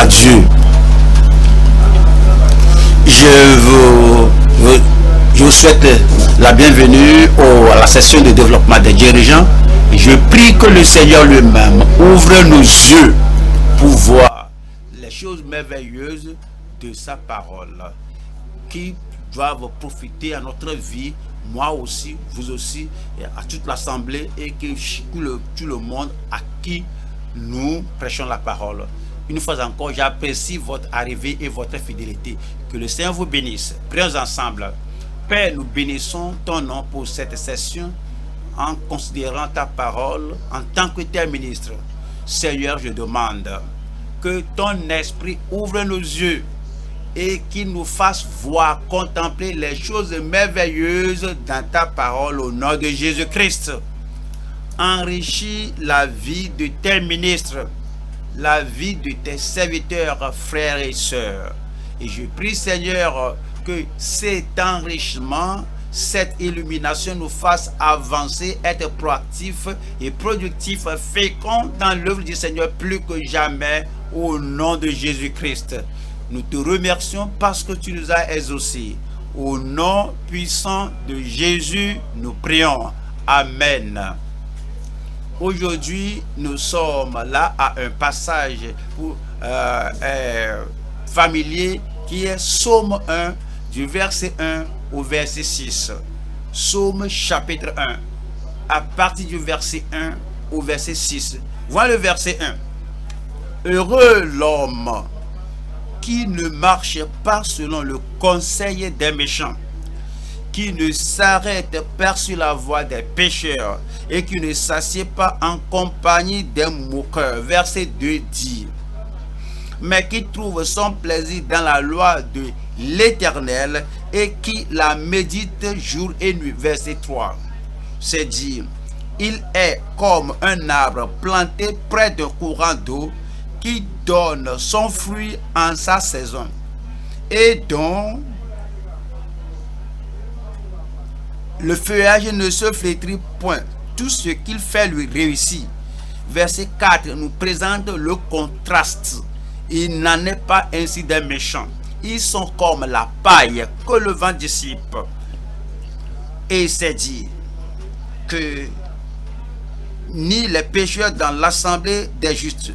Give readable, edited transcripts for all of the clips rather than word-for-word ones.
à Dieu. Je vous souhaite la bienvenue à la session de développement des dirigeants. Je prie que le Seigneur lui-même ouvre nos yeux pour voir les choses merveilleuses de sa parole qui doivent profiter à notre vie, moi aussi, vous aussi, et à toute l'assemblée et que tout le monde à qui nous prêchons la parole. Une fois encore, j'apprécie votre arrivée et votre fidélité. Que le Seigneur vous bénisse. Prions ensemble. Père, nous bénissons ton nom pour cette session en considérant ta parole en tant que tes ministre. Seigneur, je demande que ton esprit ouvre nos yeux et qu'il nous fasse voir, contempler les choses merveilleuses dans ta parole au nom de Jésus-Christ. Enrichis la vie de tes ministres, la vie de tes serviteurs, frères et sœurs. Et je prie, Seigneur, que cet enrichissement, cette illumination nous fasse avancer, être proactifs et productifs, féconds dans l'œuvre du Seigneur plus que jamais, au nom de Jésus-Christ. Nous te remercions parce que tu nous as exaucés. Au nom puissant de Jésus, nous prions. Amen. Aujourd'hui, nous sommes là à un passage familier qui est Psaume 1, du verset 1 au verset 6. Psaume chapitre 1, à partir du verset 1 au verset 6. Voilà le verset 1. Heureux l'homme qui ne marche pas selon le conseil des méchants, qui ne s'arrête pas sur la voie des pécheurs et qui ne s'assied pas en compagnie des moqueurs. Verset 2 dit: mais qui trouve son plaisir dans la loi de l'Éternel et qui la médite jour et nuit. Verset 3, c'est dit: il est comme un arbre planté près d'un courant d'eau qui donne son fruit en sa saison et dont le feuillage ne se flétrit point. Tout ce qu'il fait lui réussit. Verset 4 nous présente le contraste. Il n'en est pas ainsi des méchants. Ils sont comme la paille que le vent dissipe. Et c'est dit que ni les pécheurs dans l'assemblée des justes.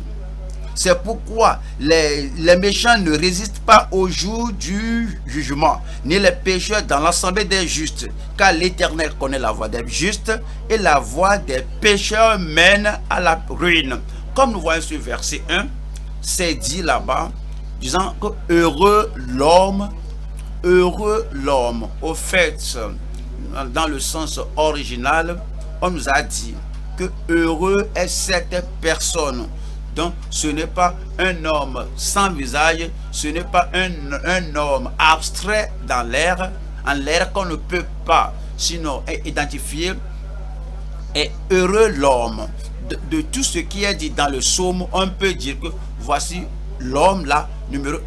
C'est pourquoi les méchants ne résistent pas au jour du jugement, ni les pécheurs dans l'assemblée des justes, car l'Éternel connaît la voie des justes et la voie des pécheurs mène à la ruine. Comme nous voyons sur verset 1, c'est dit là-bas, disant que heureux l'homme. Au fait, dans le sens original, on nous a dit que heureux est cette personne. Donc, ce n'est pas un homme sans visage, ce n'est pas un homme abstrait dans l'air, en l'air qu'on ne peut pas sinon identifier. Et heureux l'homme. De tout ce qui est dit dans le psaume, on peut dire que voici l'homme là, numéro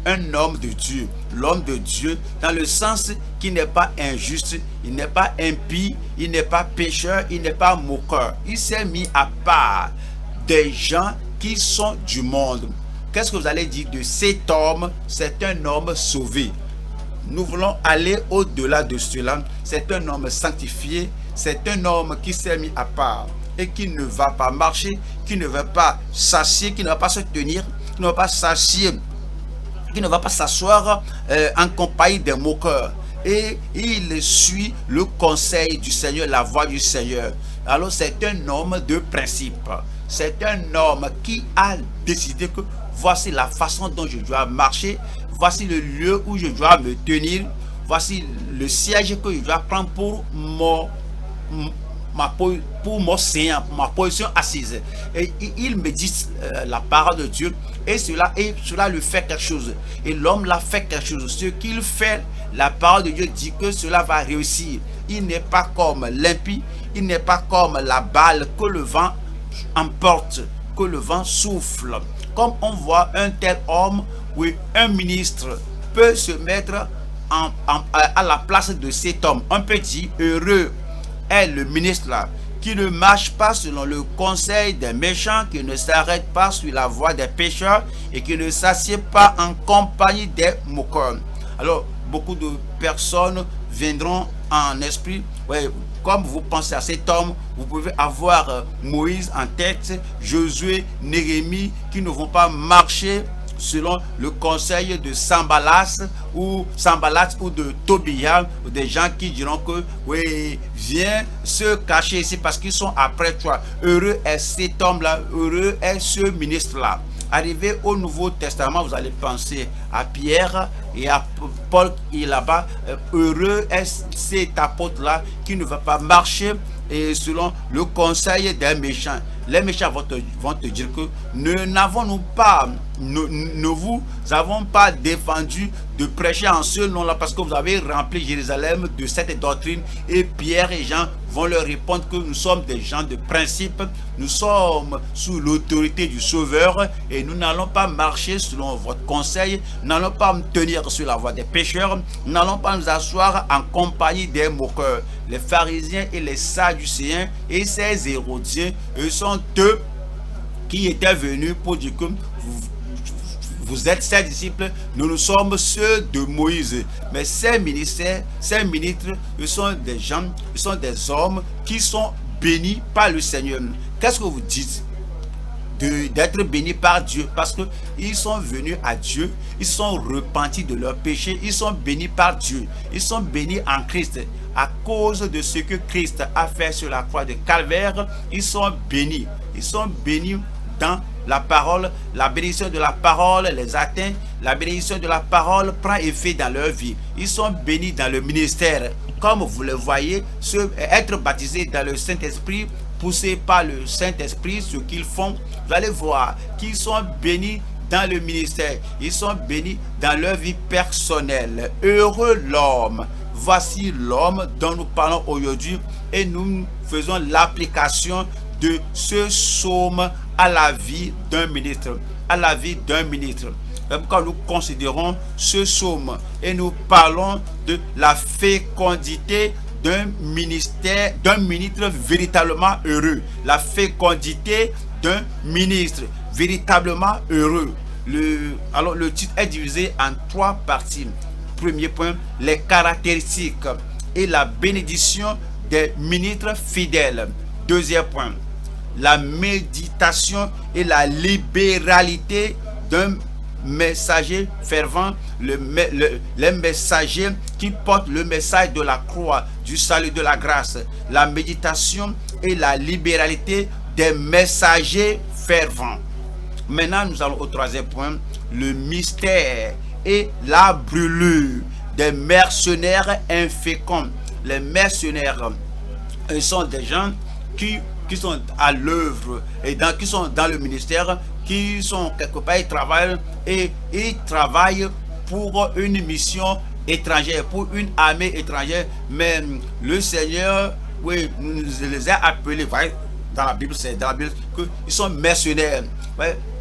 un homme de Dieu. L'homme de Dieu dans le sens qu'il n'est pas injuste, il n'est pas impie, il n'est pas pécheur, il n'est pas moqueur. Il s'est mis à part des gens qui sont du monde. Qu'est-ce que vous allez dire de cet homme? C'est un homme sauvé. Nous voulons aller au-delà de cela. C'est un homme sanctifié. C'est un homme qui s'est mis à part et qui ne va pas marcher, qui ne va pas s'assier, qui ne va pas se tenir, qui ne va pas s'assier, qui ne va pas s'asseoir en compagnie des moqueurs. Et il suit le conseil du Seigneur, la voie du Seigneur. Alors c'est un homme de principe. C'est un homme qui a décidé que voici la façon dont je dois marcher, voici le lieu où je dois me tenir, voici le siège que je dois prendre pour ma position assise. Et il médite la parole de Dieu et cela lui fait quelque chose. Et l'homme l'a fait quelque chose. Ce qu'il fait, la parole de Dieu dit que cela va réussir. Il n'est pas comme l'impie, il n'est pas comme la balle que le vent emporte, que le vent souffle. Comme on voit un tel homme, oui, un ministre peut se mettre à la place de cet homme. On peut dire heureux est le ministre là qui ne marche pas selon le conseil des méchants, qui ne s'arrête pas sur la voie des pécheurs et qui ne s'assied pas en compagnie des moqueurs. Alors, beaucoup de personnes viendront en esprit. Ouais, comme vous pensez à cet homme, vous pouvez avoir Moïse en tête, Josué, Néhémie, qui ne vont pas marcher selon le conseil de Sanballat ou de Tobia, ou des gens qui diront que oui, viens se cacher ici parce qu'ils sont après toi. Heureux est cet homme-là, heureux est ce ministre-là. Arrivé au Nouveau Testament, vous allez penser à Pierre et à Paul qui est là-bas. Heureux est cet apôtre-là qui ne va pas marcher et selon le conseil des méchants. Les méchants vont te dire que nous vous avons pas défendu de prêcher en ce nom-là parce que vous avez rempli Jérusalem de cette doctrine. Et Pierre et Jean vont leur répondre que nous sommes des gens de principe, nous sommes sous l'autorité du Sauveur et nous n'allons pas marcher selon votre conseil, nous n'allons pas me tenir sur la voie des pécheurs, nous n'allons pas nous asseoir en compagnie des moqueurs. Les pharisiens et les sadducéens et ces hérodiens, eux sont eux qui étaient venus pour dire que vous êtes ses disciples, nous sommes ceux de Moïse. Mais ces ministres, ils sont des gens, ils sont des hommes qui sont bénis par le Seigneur. Qu'est-ce que vous dites d'être bénis par Dieu? Parce qu'ils sont venus à Dieu, ils sont repentis de leurs péchés, ils sont bénis par Dieu, ils sont bénis en Christ. À cause de ce que Christ a fait sur la croix de Calvaire, ils sont bénis. Ils sont bénis dans la parole, la bénédiction de la parole les atteint, la bénédiction de la parole prend effet dans leur vie. Ils sont bénis dans le ministère. Comme vous le voyez, être baptisés dans le Saint-Esprit, poussés par le Saint-Esprit, ce qu'ils font, vous allez voir qu'ils sont bénis dans le ministère. Ils sont bénis dans leur vie personnelle. Heureux l'homme. Voici l'homme dont nous parlons aujourd'hui et nous faisons l'application de ce psaume à la vie d'un ministre. À la vie d'un ministre. Quand nous considérons ce psaume et nous parlons de la fécondité d'un ministre véritablement heureux. La fécondité d'un ministre véritablement heureux. Alors le titre est divisé en 3 parties. Premier point, les caractéristiques et la bénédiction des ministres fidèles. Deuxième point, la méditation et la libéralité d'un messager fervent, les messagers qui portent le message de la croix, du salut, de la grâce. La méditation et la libéralité des messagers fervents. Maintenant, nous allons au troisième point, le mystère et la brûlure des mercenaires inféconds. Les mercenaires, ils sont des gens qui sont à l'œuvre et qui sont dans le ministère, qui sont quelque part, ils travaillent pour une mission étrangère, pour une armée étrangère. Mais le Seigneur, oui, nous les a appelés, dans la Bible, c'est dans la Bible qu'ils sont mercenaires.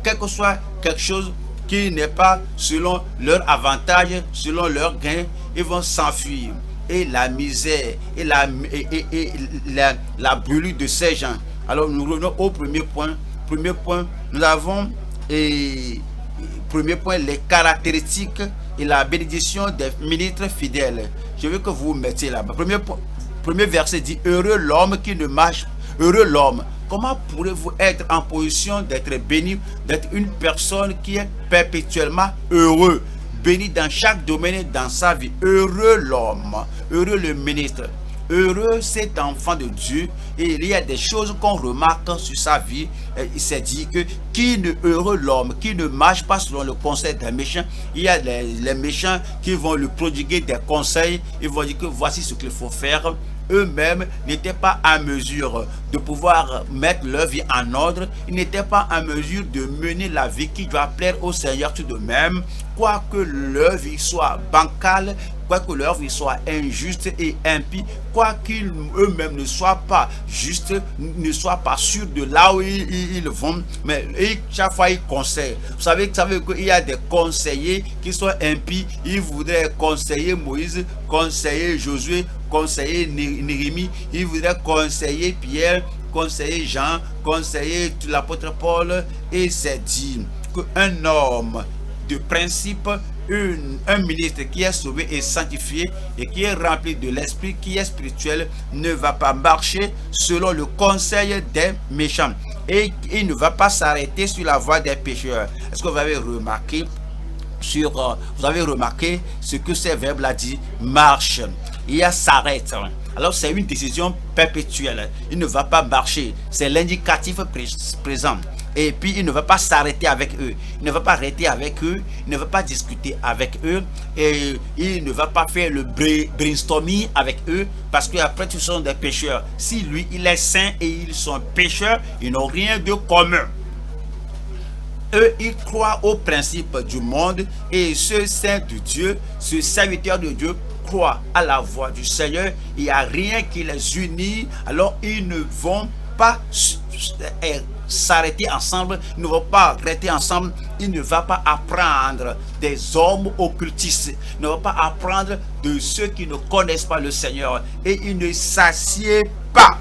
Quel que soit quelque chose qui n'est pas selon leur avantage, selon leur gain, ils vont s'enfuir. Et la misère et la brûlure de ces gens. Alors nous revenons au premier point. Premier point, nous avons premier point, les caractéristiques et la bénédiction des ministres fidèles. Je veux que vous vous mettiez là-bas. Premier verset dit: heureux l'homme qui ne marche. Heureux l'homme. Comment pourrez-vous être en position d'être béni, d'être une personne qui est perpétuellement heureux, béni dans chaque domaine dans sa vie? Heureux l'homme, heureux le ministre, heureux cet enfant de Dieu. Et il y a des choses qu'on remarque sur sa vie. Il s'est dit que heureux l'homme qui ne marche pas selon le conseil des méchants. Il y a les méchants qui vont lui prodiguer des conseils. Ils vont dire que voici ce qu'il faut faire. Eux-mêmes n'étaient pas en mesure de pouvoir mettre leur vie en ordre. Ils n'étaient pas en mesure de mener la vie qui doit plaire au Seigneur tout de même. Quoique leur vie soit bancale, quoique leur vie soit injuste et impie, quoiqu'ils eux-mêmes ne soient pas justes, ne soient pas sûrs de là où ils vont, mais chaque fois ils conseillent. Vous savez qu'il y a des conseillers qui sont impies. Ils voudraient conseiller Moïse, conseiller Josué, conseiller Néhémie, ils voudraient conseiller Pierre, conseiller Jean, conseiller l'apôtre Paul, et c'est dit qu'un homme de principe, un ministre qui est sauvé et sanctifié et qui est rempli de l'esprit, qui est spirituel, ne va pas marcher selon le conseil des méchants et il ne va pas s'arrêter sur la voie des pécheurs. Est-ce que vous avez remarqué ce que ce verbe-là dit? Marche. Il y a s'arrête. Alors c'est une décision perpétuelle. Il ne va pas marcher. C'est l'indicatif présent. Et puis il ne va pas s'arrêter avec eux. Il ne va pas arrêter avec eux. Il ne va pas discuter avec eux. Et il ne va pas faire le brainstorming avec eux. Parce qu'après, tous sont des pécheurs. Si lui, il est saint et ils sont pécheurs, ils n'ont rien de commun. Eux, ils croient au principe du monde. Et ce saint de Dieu, ce serviteur de Dieu, croit à la voix du Seigneur. Il n'y a rien qui les unit. Alors ils ne vont pas s'arrêter ensemble, ils ne vont pas rester ensemble. Il ne va pas apprendre des hommes occultistes, il ne va pas apprendre de ceux qui ne connaissent pas le Seigneur, et il ne s'assied pas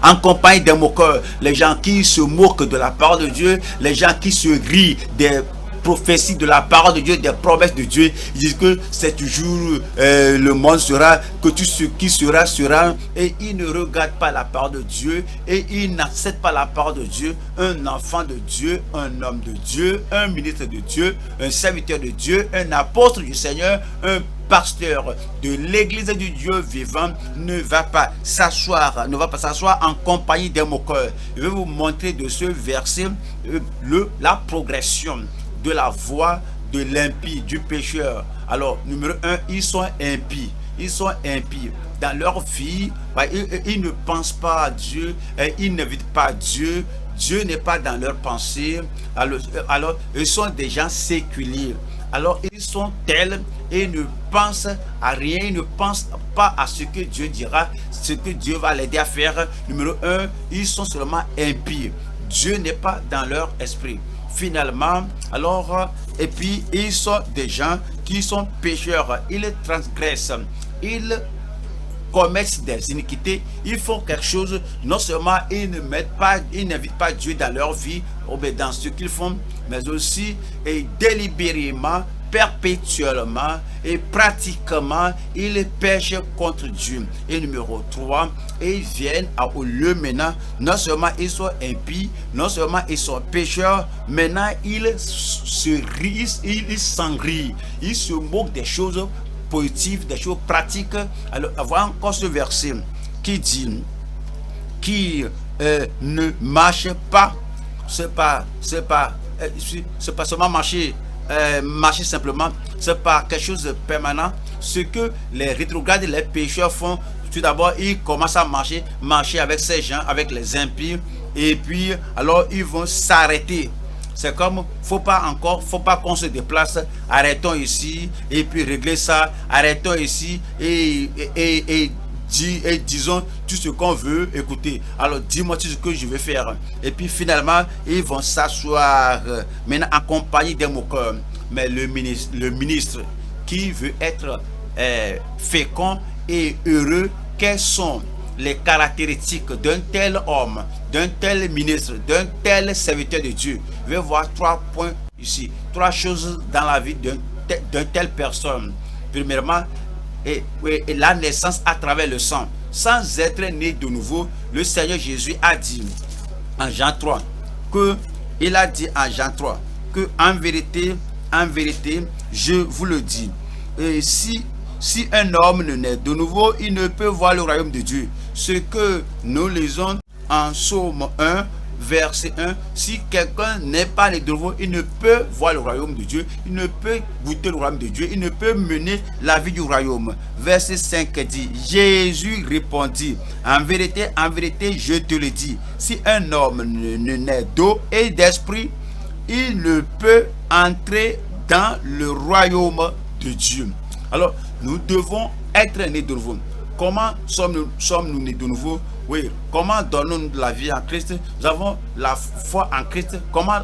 en compagnie des moqueurs, les gens qui se moquent de la parole de Dieu, les gens qui se rient des prophéties de la parole de Dieu, des promesses de Dieu. Ils disent que c'est toujours le monde sera, que tout ce qui sera sera, et ils ne regardent pas la parole de Dieu et ils n'acceptent pas la parole de Dieu. Un enfant de Dieu, un homme de Dieu, un ministre de Dieu, un serviteur de Dieu, un apôtre du Seigneur, un pasteur de l'église du Dieu vivant ne va pas s'asseoir en compagnie des moqueurs. Je vais vous montrer de ce verset la progression de la voie de l'impie, du pécheur. Alors, numéro 1, ils sont impies. Ils sont impies. Dans leur vie, ils ne pensent pas à Dieu, ils n'évitent pas Dieu. Dieu n'est pas dans leur pensée. Alors, ils sont des gens séculiers. Alors, ils sont tels et ne pensent à rien, ils ne pensent pas à ce que Dieu dira, ce que Dieu va l'aider à faire. Numéro 1, ils sont seulement impies. Dieu n'est pas dans leur esprit. Finalement, alors, et puis ils sont des gens qui sont pécheurs, ils transgressent, ils commettent des iniquités, ils font quelque chose, non seulement ils n'invitent pas Dieu dans leur vie, dans ce qu'ils font, mais aussi et délibérément, perpétuellement et pratiquement, ils pêchent contre Dieu. Et numéro 3, ils viennent au lieu maintenant, non seulement ils sont impies, non seulement ils sont pécheurs, maintenant ils se rient, ils s'en rient, ils se moquent des choses positives, des choses pratiques. Alors, avoir encore ce verset qui dit, qui ne marche pas, c'est pas seulement marcher simplement, c'est pas quelque chose de permanent. Ce que les rétrogrades et les pécheurs font, tout d'abord ils commencent à marcher avec ces gens, avec les impies, et puis alors ils vont s'arrêter. C'est comme, faut pas qu'on se déplace, arrêtons ici et puis régler ça, arrêtons ici et disons tout ce qu'on veut écouter. Alors dis-moi tout ce que je vais faire. Et puis finalement, ils vont s'asseoir maintenant en compagnie des moqueurs. Mais le ministre qui veut être fécond et heureux, quelles sont les caractéristiques d'un tel homme, d'un tel ministre, d'un tel serviteur de Dieu? Je vais voir 3 points ici, 3 choses dans la vie d'une telle personne. Premièrement, et la naissance à travers le sang. Sans être né de nouveau, le Seigneur Jésus a dit en Jean 3 que en vérité, je vous le dis, et si un homme ne naît de nouveau, il ne peut voir le royaume de Dieu. Ce que nous lisons en Psaume 1, verset 1, si quelqu'un n'est pas né de nouveau, il ne peut voir le royaume de Dieu, il ne peut goûter le royaume de Dieu, il ne peut mener la vie du royaume. Verset 5 dit, Jésus répondit, en vérité, je te le dis, si un homme ne naît d'eau et d'esprit, il ne peut entrer dans le royaume de Dieu. Alors, nous devons être nés de nouveau. Comment sommes-nous nés de nouveau? Oui, comment donnons-nous la vie en Christ? Nous avons la foi en Christ. Comment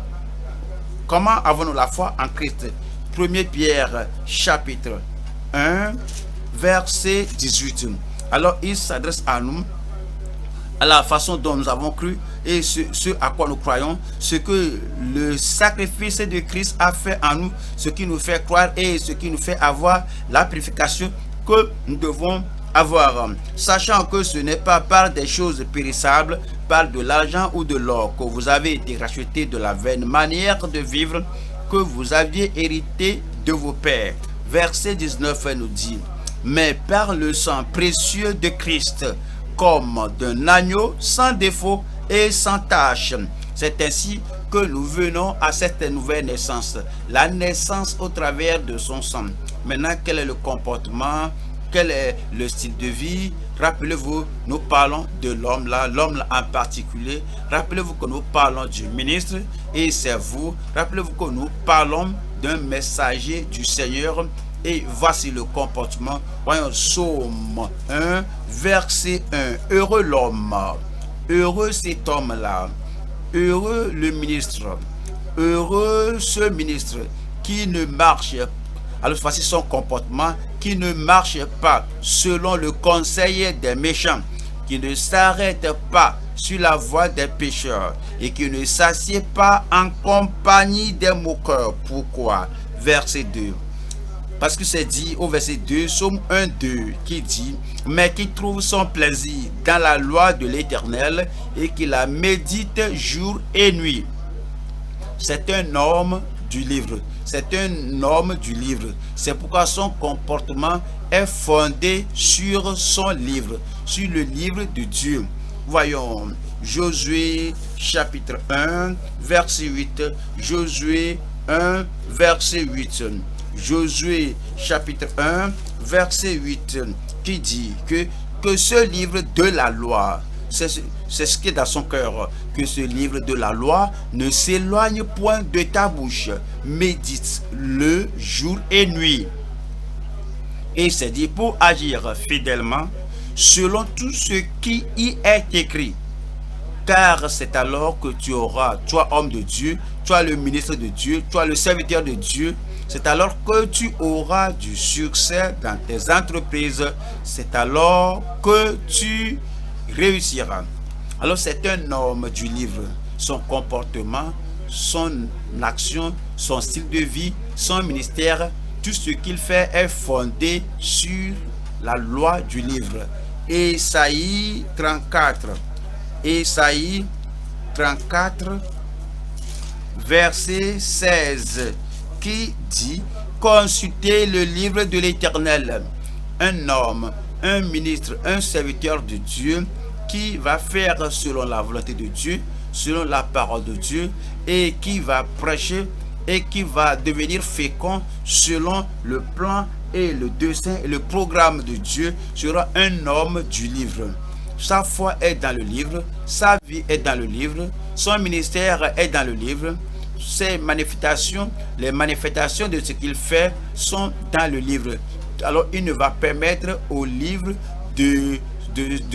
avons-nous la foi en Christ? 1 Pierre chapitre 1 verset 18. Alors il s'adresse à nous à la façon dont nous avons cru et ce à quoi nous croyons, ce que le sacrifice de Christ a fait en nous, ce qui nous fait croire et ce qui nous fait avoir la purification que nous devons avoir, sachant que ce n'est pas par des choses périssables, par de l'argent ou de l'or, que vous avez été rachetés de la vaine manière de vivre que vous aviez hérité de vos pères. Verset 19 nous dit: mais par le sang précieux de Christ, comme d'un agneau sans défaut et sans tache. C'est ainsi que nous venons à cette nouvelle naissance, la naissance au travers de son sang. Maintenant, quel est le comportement? Quel est le style de vie? Rappelez-vous, nous parlons de l'homme là en particulier. Rappelez-vous que nous parlons du ministre et c'est vous. Rappelez-vous que nous parlons d'un messager du Seigneur. Et voici le comportement. Voyons Psaume 1, verset 1. Heureux l'homme, heureux cet homme-là, heureux le ministre, heureux ce ministre qui ne marche pas. Alors voici son comportement, qui ne marche pas selon le conseil des méchants, qui ne s'arrête pas sur la voie des pécheurs et qui ne s'assied pas en compagnie des moqueurs. Pourquoi? Verset 2. Parce que c'est dit au verset 2, Psaume 1, 2, qui dit: mais qui trouve son plaisir dans la loi de l'Éternel et qui la médite jour et nuit. C'est un homme du livre. C'est un homme du livre. C'est pourquoi son comportement est fondé sur son livre, sur le livre de Dieu. Voyons Josué chapitre 1, verset 8. Josué 1, verset 8. Josué chapitre 1, verset 8, qui dit que ce livre de la loi, c'est ce qui est dans son cœur, que ce livre de la loi ne s'éloigne point de ta bouche, médite-le jour et nuit. Et c'est dit pour agir fidèlement selon tout ce qui y est écrit. Car c'est alors que tu auras, toi homme de Dieu, toi le ministre de Dieu, toi le serviteur de Dieu, c'est alors que tu auras du succès dans tes entreprises. C'est alors que tu réussiras. Alors c'est un homme du livre. Son comportement, son action, son style de vie, son ministère, tout ce qu'il fait est fondé sur la loi du livre. Ésaïe 34. Ésaïe 34, verset 16. Qui dit: consultez le livre de l'Éternel. Un homme, un ministre, un serviteur de Dieu qui va faire selon la volonté de Dieu, selon la parole de Dieu, et qui va prêcher et qui va devenir fécond selon le plan et le dessein et le programme de Dieu, sera un homme du livre. Sa foi est dans le livre, sa vie est dans le livre, son ministère est dans le livre. Ses manifestations, les manifestations de ce qu'il fait sont dans le livre. Alors il ne va permettre au livre de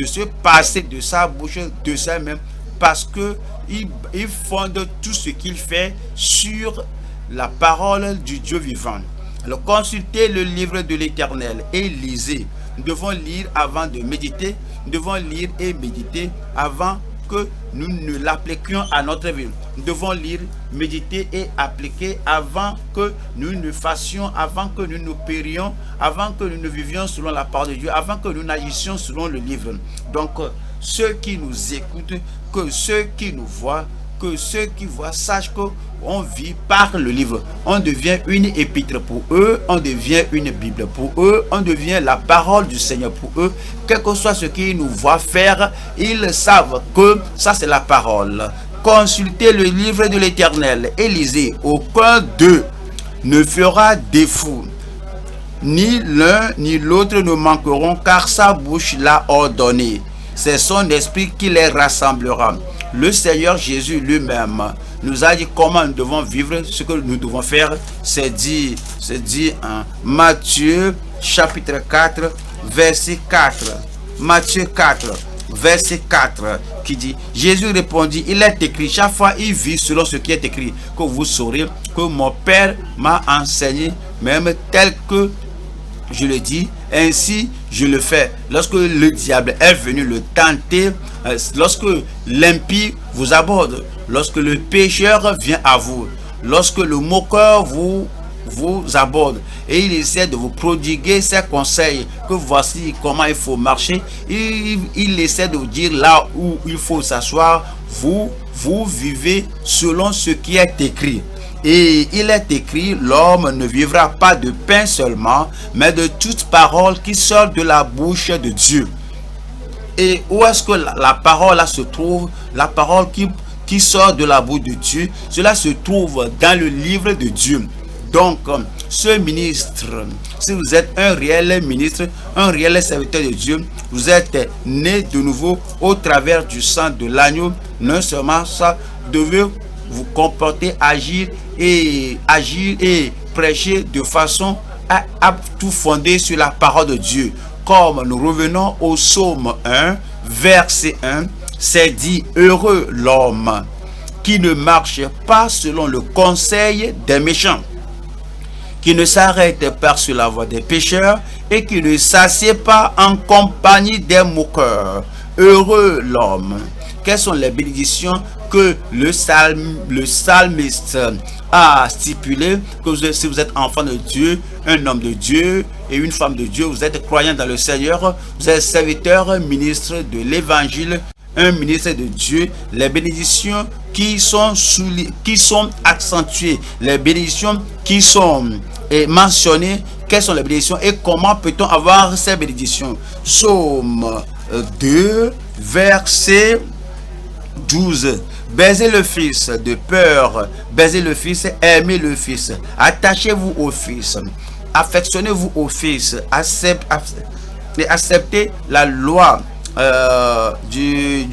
se passer de sa bouche, de sa main, parce que il fonde tout ce qu'il fait sur la parole du Dieu vivant. Alors consultez le livre de l'Éternel et lisez. Nous devons lire avant de méditer. Nous devons lire et méditer avant que nous ne l'appliquions à notre vie. Nous devons lire, méditer et appliquer avant que nous ne fassions, avant que nous ne périons, avant que nous ne vivions selon la parole de Dieu, avant que nous n'agissions selon le livre. Donc, ceux qui nous écoutent, que ceux qui nous voient, que ceux qui voient sachent qu'on vit par le livre. On devient une épître pour eux, on devient une Bible pour eux, on devient la parole du Seigneur pour eux. Quel que soit ce qu'ils nous voient faire, ils savent que ça c'est la parole. Consultez le livre de l'Éternel et lisez. Aucun d'eux ne fera défaut. Ni l'un ni l'autre ne manqueront, car sa bouche l'a ordonné. C'est son esprit qui les rassemblera. Le Seigneur Jésus lui-même nous a dit comment nous devons vivre, ce que nous devons faire. C'est dit en Matthieu chapitre 4, verset 4. Matthieu 4, verset 4, qui dit: Jésus répondit, il est écrit, chaque fois il vit selon ce qui est écrit, que vous saurez que mon Père m'a enseigné, même tel que je le dis, Ainsi, je le fais. Lorsque le diable est venu le tenter, lorsque l'impie vous aborde, lorsque le pécheur vient à vous, lorsque le moqueur vous aborde et il essaie de vous prodiguer ses conseils, que voici comment il faut marcher, il essaie de vous dire là où il faut s'asseoir, vous vivez selon ce qui est écrit. Et il est écrit, l'homme ne vivra pas de pain seulement, mais de toute parole qui sort de la bouche de Dieu. Et où est-ce que la parole là se trouve? La parole qui sort de la bouche de Dieu, cela se trouve dans le livre de Dieu. Donc, ce ministre, si vous êtes un réel ministre, un réel serviteur de Dieu, vous êtes né de nouveau au travers du sang de l'agneau. Non seulement ça, vous devez vous comporter, agir et prêcher de façon à tout fonder sur la parole de Dieu. Comme nous revenons au psaume 1, verset 1, c'est dit: heureux l'homme qui ne marche pas selon le conseil des méchants, qui ne s'arrête pas sur la voie des pécheurs et qui ne s'assied pas en compagnie des moqueurs. Heureux l'homme. Quelles sont les bénédictions que le psalmiste a stipulées? Que si vous êtes enfant de Dieu, un homme de Dieu et une femme de Dieu, vous êtes croyant dans le Seigneur, vous êtes serviteur, ministre de l'évangile, un ministre de Dieu, les bénédictions qui sont accentuées, les bénédictions qui sont mentionnées. Quelles sont les bénédictions et comment peut-on avoir ces bénédictions? Psaume 2, verset 12. Baisez le Fils de peur, baisez le Fils, aimez le Fils, attachez-vous au Fils, affectionnez-vous au Fils, acceptez la loi du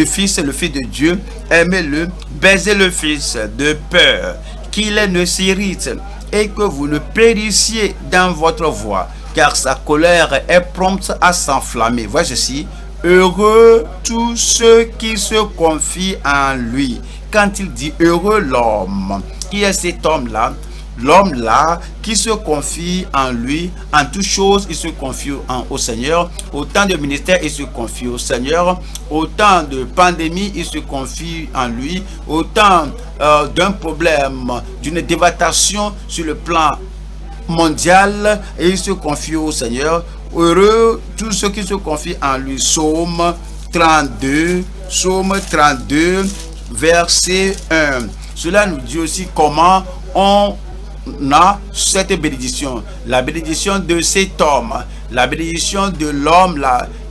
Fils, le Fils de Dieu, aimez-le, baisez le Fils de peur qu'il ne s'irrite et que vous ne périssiez dans votre voie, car sa colère est prompte à s'enflammer. Voici ceci: heureux tous ceux qui se confient en lui. Quand il dit heureux l'homme, qui est cet homme-là? L'homme là qui se confie en lui, en toutes choses, il se confie au Seigneur. Autant de ministères, il se confie au Seigneur. Autant de pandémies, il se confie en lui. Autant d'un problème, d'une dévastation sur le plan mondial, et il se confie au Seigneur. Heureux tous ceux qui se confient en lui. Psaume 32, verset 1. Cela nous dit aussi comment on a cette bénédiction, la bénédiction de cet homme, la bénédiction de l'homme,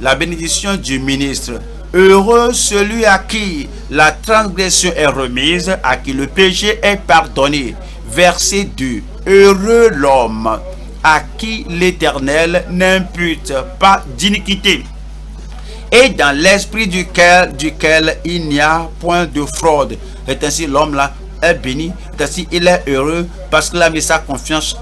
la bénédiction du ministre. Heureux celui à qui la transgression est remise, à qui le péché est pardonné. Verset 2. Heureux l'homme à qui l'Éternel n'impute pas d'iniquité, et dans l'esprit duquel il n'y a point de fraude. Et ainsi l'homme là est béni, ainsi il est heureux parce qu'il a mis sa confiance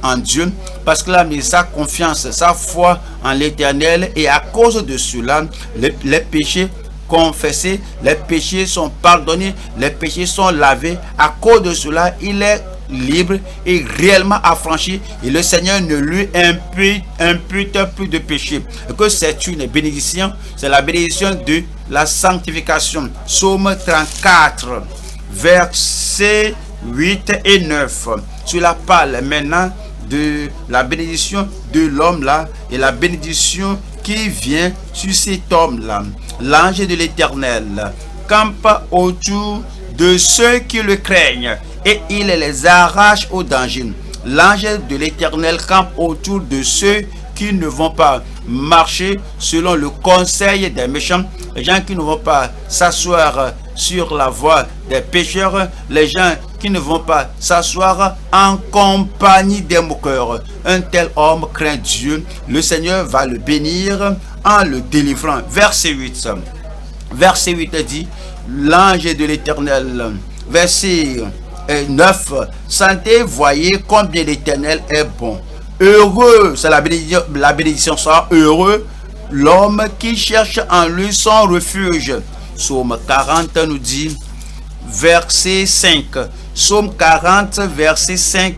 en Dieu, parce qu'il a mis sa confiance, sa foi en l'Éternel, et à cause de cela, les péchés confessés, les péchés sont pardonnés, les péchés sont lavés. À cause de cela, il est libre et réellement affranchi, et le Seigneur ne lui impute plus de péché. Et que c'est une bénédiction, c'est la bénédiction de la sanctification. Psaume 34, versets 8 et 9. Cela parle maintenant de la bénédiction de l'homme là, et la bénédiction qui vient sur cet homme là. L'ange de l'Éternel campe autour de ceux qui le craignent, et il les arrache au danger. L'ange de l'Éternel campe autour de ceux qui ne vont pas marcher selon le conseil des méchants, les gens qui ne vont pas s'asseoir sur la voie des pécheurs, les gens qui ne vont pas s'asseoir en compagnie des moqueurs. Un tel homme craint Dieu, le Seigneur va le bénir en le délivrant. Verset 8. Verset 8 dit: l'ange de l'Éternel. Verset 9. Sentez, voyez combien l'Éternel est bon. Heureux, c'est la bénédiction ça, heureux l'homme qui cherche en lui son refuge. Psaume 40 nous dit: verset 5. Psaume 40, verset 5.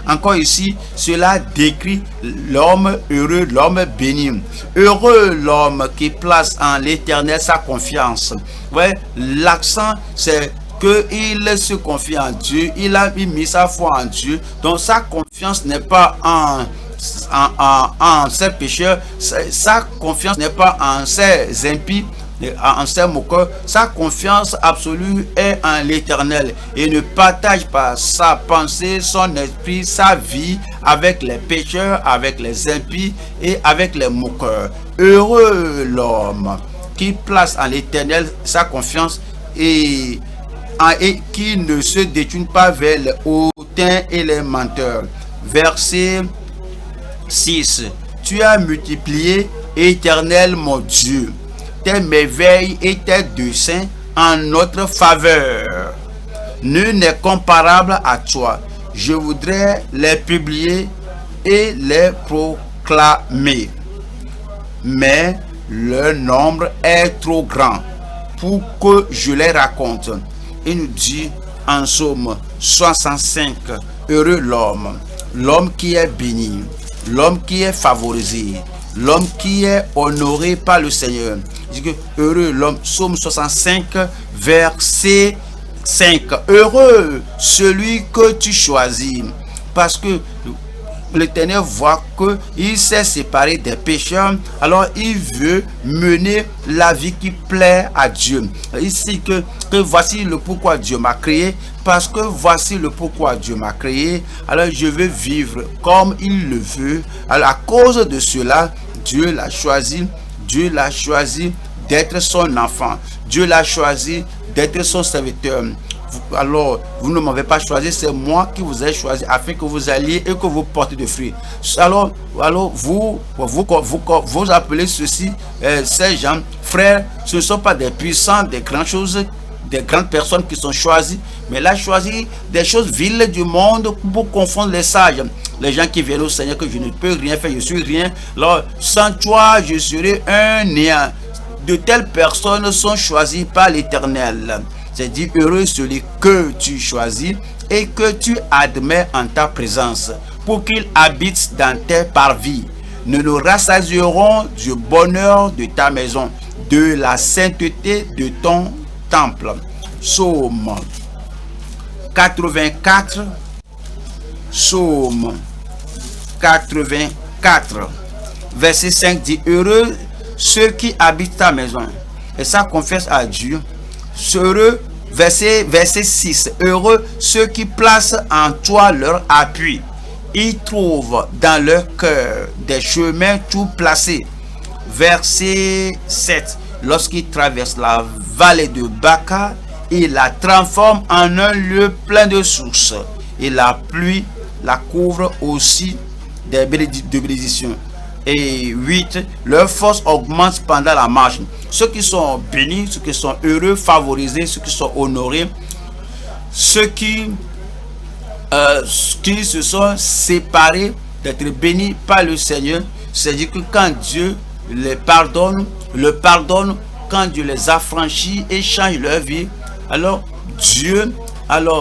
Encore ici, cela décrit l'homme heureux, l'homme béni. Heureux l'homme qui place en l'Éternel sa confiance. Ouais, l'accent, c'est qu'il se confie en Dieu, il a mis sa foi en Dieu, donc sa confiance n'est pas en ses pécheurs, sa confiance n'est pas en ses impies, en ses moqueurs, sa confiance absolue est en l'Éternel et ne partage pas sa pensée, son esprit, sa vie avec les pécheurs, avec les impies et avec les moqueurs. Heureux l'homme qui place en l'Éternel sa confiance et qui ne se détourne pas vers les hautains et les menteurs. Verset 6. Tu as multiplié, Éternel mon Dieu, tes merveilles et tes desseins en notre faveur. Nul n'est comparable à toi. Je voudrais les publier et les proclamer. Mais leur nombre est trop grand pour que je les raconte. Il nous dit en Psaume 65, heureux l'homme, l'homme qui est béni, l'homme qui est favorisé, l'homme qui est honoré par le Seigneur. Il dit que heureux l'homme, Psaume 65, verset 5. Heureux celui que tu choisis, parce que l'Éternel voit qu'il s'est séparé des pécheurs, alors il veut mener la vie qui plaît à Dieu. Ici que voici le pourquoi Dieu m'a créé, parce que voici le pourquoi Dieu m'a créé, alors je veux vivre comme il le veut. Alors à cause de cela, Dieu l'a choisi d'être son enfant, Dieu l'a choisi d'être son serviteur. Alors, vous ne m'avez pas choisi, c'est moi qui vous ai choisi afin que vous alliez et que vous portez de fruits. Alors vous appelez ceci, ces gens, frères, ce ne sont pas des puissants, des grandes choses, des grandes personnes qui sont choisies, mais il a choisi des choses viles du monde pour confondre les sages. Les gens qui viennent au Seigneur, que je ne peux rien faire, je suis rien. Alors, sans toi, je serai un néant. De telles personnes sont choisies par l'Éternel. C'est dit, heureux celui que tu choisis et que tu admets en ta présence, pour qu'il habite dans tes parvis. Nous nous rassasierons du bonheur de ta maison, de la sainteté de ton temple. Psaume 84. Psaume 84. Verset 5 dit, heureux ceux qui habitent ta maison. Et ça confesse à Dieu. Heureux, verset 6, heureux ceux qui placent en toi leur appui. Ils trouvent dans leur cœur des chemins tout placés. Verset 7, lorsqu'ils traversent la vallée de Baca, il la transforme en un lieu plein de sources. Et la pluie la couvre aussi de bénédictions. Et 8, leur force augmente pendant la marche. Ceux qui sont bénis, ceux qui sont heureux, favorisés, ceux qui sont honorés, ceux qui se sont séparés d'être bénis par le Seigneur, c'est-à-dire que quand Dieu les pardonne, quand Dieu les affranchit et change leur vie, alors Dieu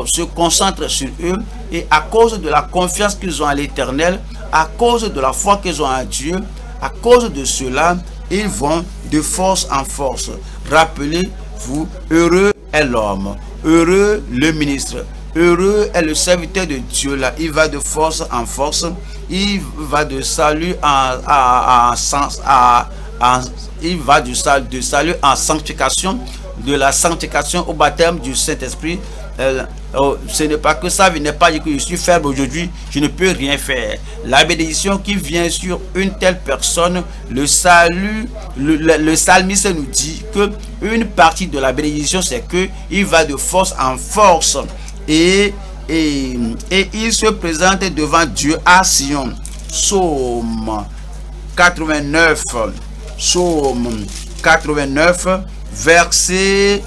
se concentre sur eux, et à cause de la confiance qu'ils ont à l'Éternel, à cause de la foi qu'ils ont à Dieu, à cause de cela, ils vont de force en force. Rappelez-vous, heureux est l'homme, heureux le ministre, heureux est le serviteur de Dieu. Là, il va de force en force, il va de salut il va de salut en sanctification, de la sanctification au baptême du Saint-Esprit. Ce n'est pas que ça, il n'est pas dit que je suis faible aujourd'hui, je ne peux rien faire. La bénédiction qui vient sur une telle personne, le salut, le psalmiste nous dit que une partie de la bénédiction, c'est que il va de force en force et il se présente devant Dieu à Sion. Psaume 89, Psaume 89, verset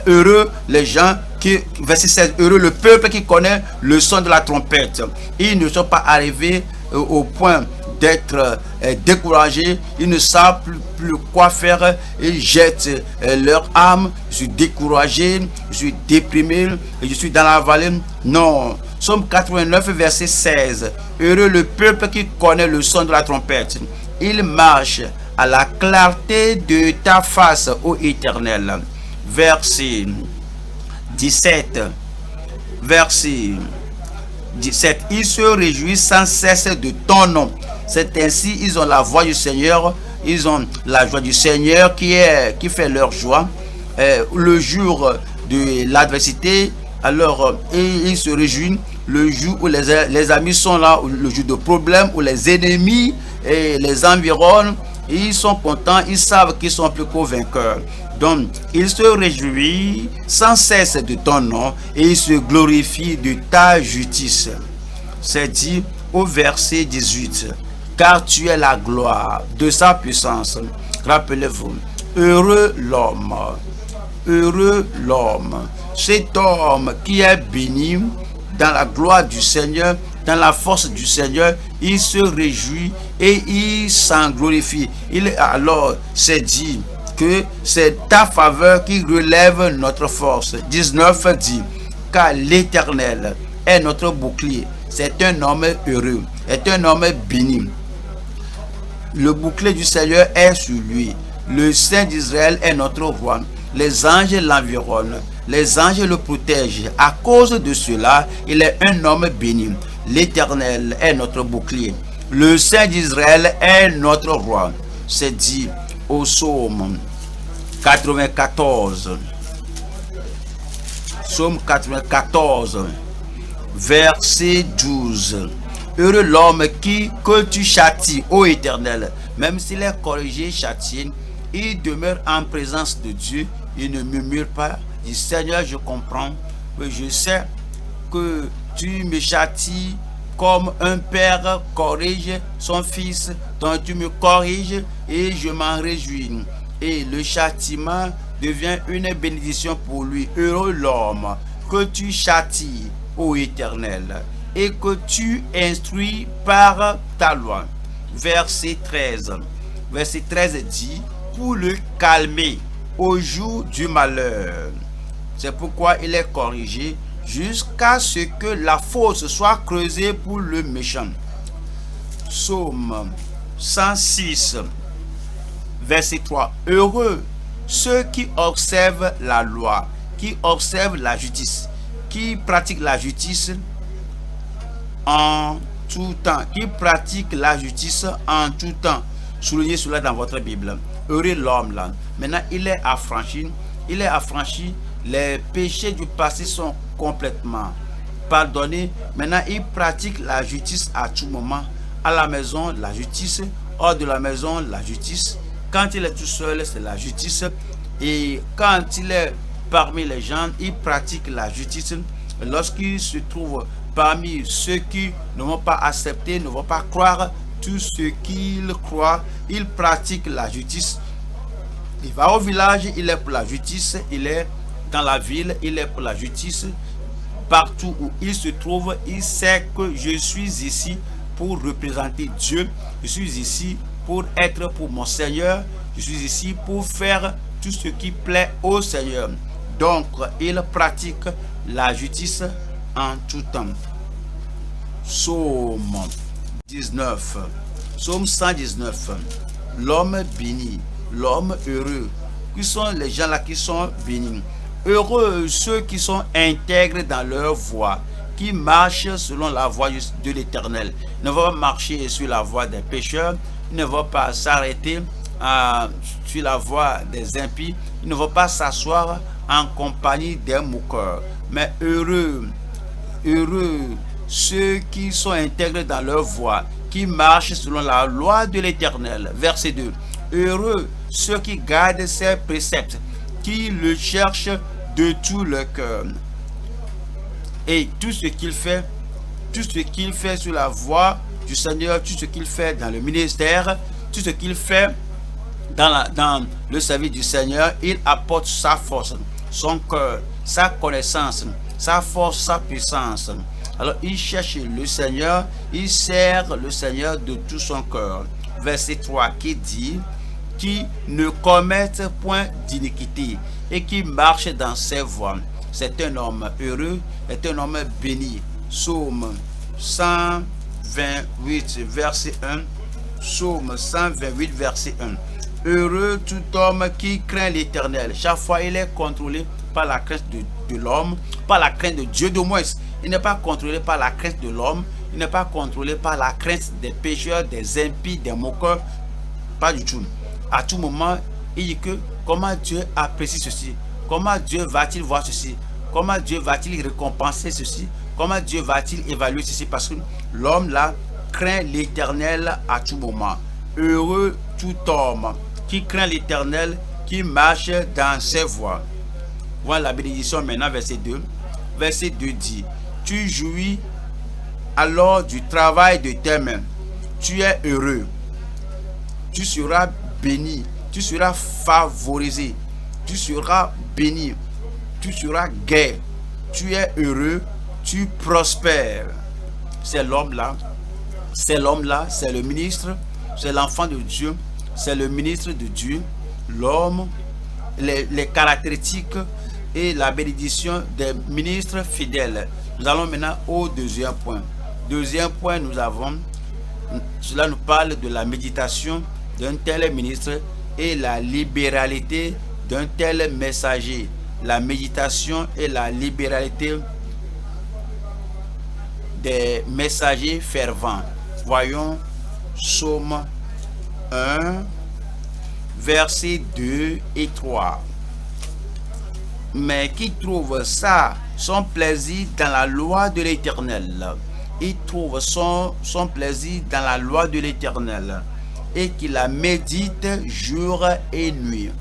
heureux les gens qui, verset 16, heureux le peuple qui connaît le son de la trompette. Ils ne sont pas arrivés au point d'être découragés, ils ne savent plus quoi faire, ils jettent leur âme. Je suis découragé, je suis déprimé, et je suis dans la vallée. Non. Psaume 89, verset 16. Heureux le peuple qui connaît le son de la trompette. Il marche à la clarté de ta face, ô Éternel. Verset 17. Verset 17. Ils se réjouissent sans cesse de ton nom. C'est ainsi, ils ont la voix du Seigneur, ils ont la joie du Seigneur qui fait leur joie. Le jour de l'adversité, alors ils se réjouissent. Le jour où les amis sont là, le jour de problème, où les ennemis les environnent, ils sont contents, ils savent qu'ils sont plus qu'aux vainqueurs. Donc, ils se réjouissent sans cesse de ton nom et ils se glorifient de ta justice. C'est dit au verset 18. Car tu es la gloire de sa puissance. Rappelez-vous, heureux l'homme, cet homme qui est béni dans la gloire du Seigneur, dans la force du Seigneur, il se réjouit et il s'en glorifie. Alors, c'est dit que c'est ta faveur qui relève notre force. 19 dit, car l'Éternel est notre bouclier. C'est un homme heureux, est un homme béni. Le bouclier du Seigneur est sur lui. Le Saint d'Israël est notre roi. Les anges l'environnent. Les anges le protègent. À cause de cela, il est un homme béni. L'Éternel est notre bouclier. Le Saint d'Israël est notre roi. C'est dit au psaume 94. Psaume 94, verset 12. Heureux l'homme que tu châties, ô Éternel. Même s'il est corrigé, châtié, il demeure en présence de Dieu. Il ne murmure pas. Il dit, Seigneur, je comprends, mais je sais que tu me châties comme un père corrige son fils. Donc tu me corriges et je m'en réjouis. Et le châtiment devient une bénédiction pour lui. Heureux l'homme que tu châties, ô Éternel, et que tu instruis par ta loi. Verset 13. Verset 13 dit, pour le calmer au jour du malheur. C'est pourquoi il est corrigé jusqu'à ce que la fosse soit creusée pour le méchant. Psaume 106, verset 3. Heureux ceux qui observent la loi, qui observent la justice, qui pratiquent la justice en tout temps, qui pratiquent la justice en tout temps. Soulignez cela dans votre Bible. Heureux l'homme là. Maintenant, il est affranchi. Il est affranchi. Les péchés du passé sont complètement pardonnés. Maintenant, il pratique la justice à tout moment. À la maison, la justice. Hors de la maison, la justice. Quand il est tout seul, c'est la justice. Et quand il est parmi les gens, il pratique la justice. Lorsqu'il se trouve parmi ceux qui ne vont pas accepter, ne vont pas croire tout ce qu'il croit, il pratique la justice. Il va au village, il est pour la justice. Il est dans la ville, il est pour la justice. Partout où il se trouve, il sait que je suis ici pour représenter Dieu. Je suis ici pour être pour mon Seigneur. Je suis ici pour faire tout ce qui plaît au Seigneur. Donc, il pratique la justice en tout temps. Psaume 19. Psaume 119. L'homme béni, l'homme heureux. Qui sont les gens là qui sont bénis? Heureux ceux qui sont intègres dans leur voie, qui marchent selon la voie de l'Éternel. Ils ne vont pas marcher sur la voie des pécheurs. Ils ne vont pas s'arrêter sur la voie des impies. Ils ne vont pas s'asseoir en compagnie des moqueurs. Mais heureux ceux qui sont intègres dans leur voie, qui marchent selon la loi de l'Éternel. Verset 2. Heureux ceux qui gardent ses préceptes, qui le cherchent de tout leur cœur. Et tout ce qu'il fait sur la voie du Seigneur, tout ce qu'il fait dans le ministère, tout ce qu'il fait dans le service du Seigneur, il apporte sa force, son cœur, sa connaissance, sa force, sa puissance. Alors il cherche le Seigneur, il sert le Seigneur de tout son cœur. Verset 3 qui dit, qui ne commettent point d'iniquité et qui marche dans ses voies. C'est un homme heureux, c'est un homme béni. Psaume 128, verset 1. Psaume 128, verset 1. Heureux tout homme qui craint l'Éternel. Chaque fois, il est contrôlé par la crainte de l'homme, par la crainte de Dieu de moins. Il n'est pas contrôlé par la crainte de l'homme, il n'est pas contrôlé par la crainte des pécheurs, des impies, des moqueurs. Pas du tout. À tout moment, il dit que comment Dieu apprécie ceci, comment Dieu va-t-il voir ceci, comment Dieu va-t-il récompenser ceci, comment Dieu va-t-il évaluer ceci, parce que l'homme là craint l'Éternel à tout moment. Heureux tout homme qui craint l'Éternel, qui marche dans ses voies. Voilà la bénédiction maintenant, verset 2. Verset 2 dit, tu jouis alors du travail de tes mains, tu es heureux, tu seras béni, tu seras favorisé, tu seras béni, tu seras gai, tu es heureux, tu prospères. C'est l'homme là, c'est le ministre, c'est l'enfant de Dieu, c'est le ministre de Dieu, l'homme, les caractéristiques et la bénédiction des ministres fidèles. Nous allons maintenant au deuxième point. Deuxième point, cela nous parle de la méditation d'un tel ministre et la libéralité d'un tel messager. La méditation et la libéralité des messagers fervents. Voyons Psaume 1, versets 2 et 3. Mais qui trouve ça, son plaisir dans la loi de l'Éternel. Il trouve son plaisir dans la loi de l'Éternel et qui la médite jour et nuit.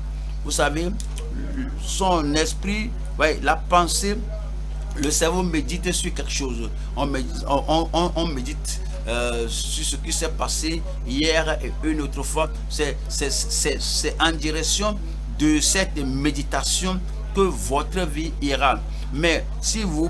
Vous savez, son esprit, la pensée, le cerveau médite sur quelque chose. On médite sur ce qui s'est passé hier et une autre fois. C'est en direction de cette méditation que votre vie ira. Mais si vous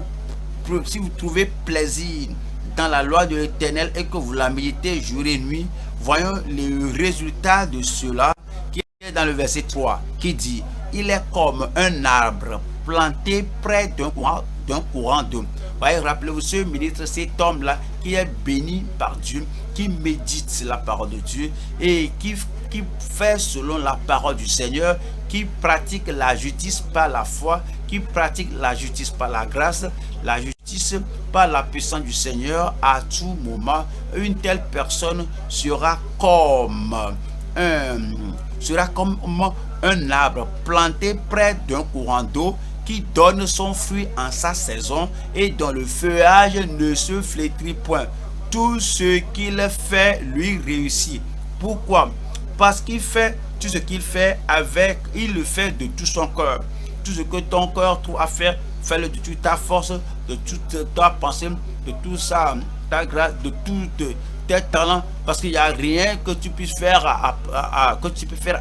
trouvez plaisir dans la loi de l'Éternel et que vous la méditez jour et nuit, voyons le résultat de cela qui est dans le verset 3 qui dit, il est comme un arbre planté près d'un courant d'eau. Voyez, rappelez-vous ce ministre, cet homme-là qui est béni par Dieu, qui médite la parole de Dieu et qui fait selon la parole du Seigneur, qui pratique la justice par la foi, qui pratique la justice par la grâce, la justice par la puissance du Seigneur à tout moment. Une telle personne sera comme un arbre planté près d'un courant d'eau qui donne son fruit en sa saison et dont le feuillage ne se flétrit point. Tout ce qu'il fait lui réussit. Pourquoi? Parce qu'il fait tout ce qu'il fait il le fait de tout son cœur. Tout ce que ton cœur trouve à faire, fais-le de toute ta force, de toute ta pensée, de tout ça, ta grâce, de tout tes talents, parce qu'il n'y a rien que tu puisses faire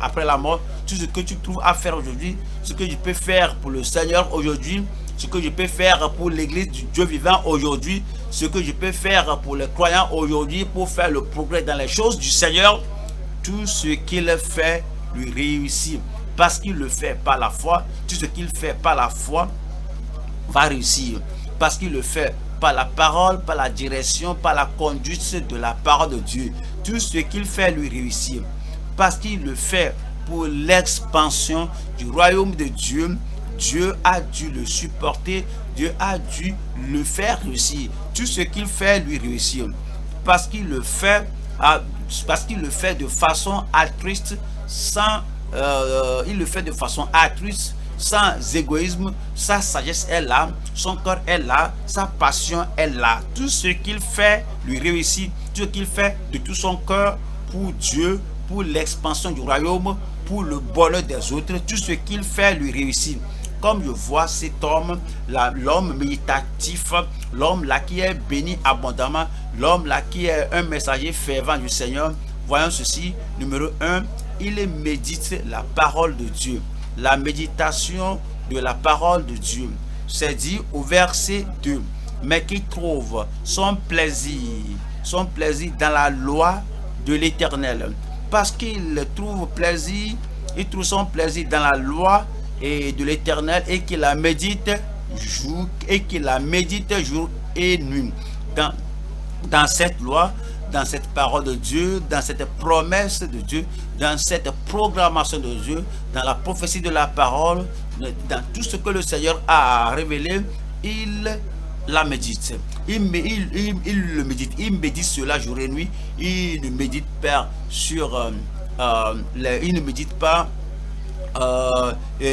après la mort. Tout ce que tu trouves à faire aujourd'hui, ce que je peux faire pour le Seigneur aujourd'hui, ce que je peux faire pour l'église du Dieu vivant aujourd'hui, ce que je peux faire pour les croyants aujourd'hui, pour faire le progrès dans les choses du Seigneur, tout ce qu'il fait lui réussit, parce qu'il le fait par la foi. Tout ce qu'il fait par la foi va réussir, parce qu'il le fait par la parole, par la direction, par la conduite de la parole de Dieu. Tout ce qu'il fait lui réussit, parce qu'il le fait pour l'expansion du royaume de Dieu. Dieu a dû le supporter, Dieu a dû le faire réussir. Tout ce qu'il fait lui réussit, parce qu'il le fait de façon altruiste, sans égoïsme. Sa sagesse est là, son cœur est là, sa passion est là. Tout ce qu'il fait lui réussit, tout ce qu'il fait de tout son cœur pour Dieu, pour l'expansion du royaume, pour le bonheur des autres. Tout ce qu'il fait lui réussit. Comme je vois cet homme, l'homme méditatif, l'homme là qui est béni abondamment, l'homme là qui est un messager fervent du Seigneur. Voyons ceci. Numéro 1, il médite la parole de Dieu. La méditation de la parole de Dieu. C'est dit au verset 2. mais qui trouve son plaisir dans la loi de l'Éternel. Parce qu'il trouve plaisir, il trouve son plaisir dans la loi et de l'Éternel et qu'il la médite jour et nuit. Dans cette loi, dans cette parole de Dieu, dans cette promesse de Dieu, dans cette programmation de Dieu, dans la prophétie de la parole, dans tout ce que le Seigneur a révélé, il la médite. Il le médite. Il médite cela jour et nuit. Il ne médite pas sur il ne médite pas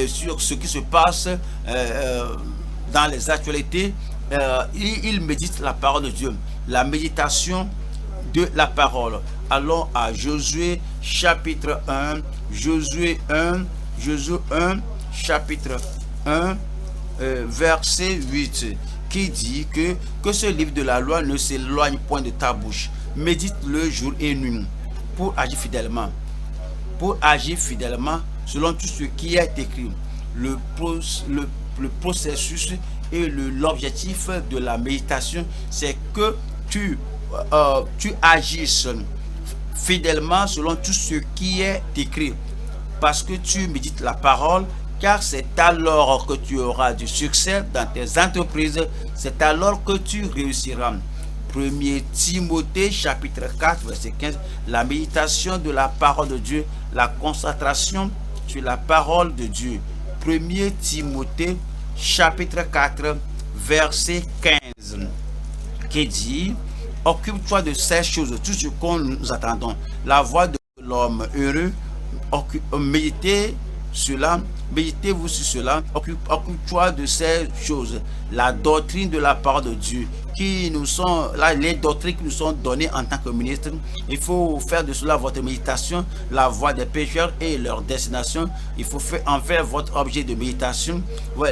sur ce qui se passe dans les actualités. Il médite la parole de Dieu. La méditation de la parole. Allons à Josué chapitre 1. Josué 1 chapitre 1 verset 8 qui dit que ce livre de la loi ne s'éloigne point de ta bouche. Médite-le jour et nuit pour agir fidèlement. Pour agir fidèlement selon tout ce qui est écrit. Le processus et l'objectif de la méditation, c'est que tu agisses fidèlement selon tout ce qui est écrit. Parce que tu médites la parole, car c'est alors que tu auras du succès dans tes entreprises, c'est alors que tu réussiras. 1er Timothée chapitre 4 verset 15, la méditation de la parole de Dieu, la concentration sur la parole de Dieu. 1er Timothée chapitre 4 verset 15 qui dit: occupe-toi de ces choses, tout ce qu'on nous attendons. La voix de l'homme heureux, méditez-vous sur cela, occupe-toi de ces choses. La doctrine de la parole de Dieu, les doctrines qui nous sont données en tant que ministres, il faut faire de cela votre méditation. La voix des pécheurs et leur destination, il faut en faire votre objet de méditation.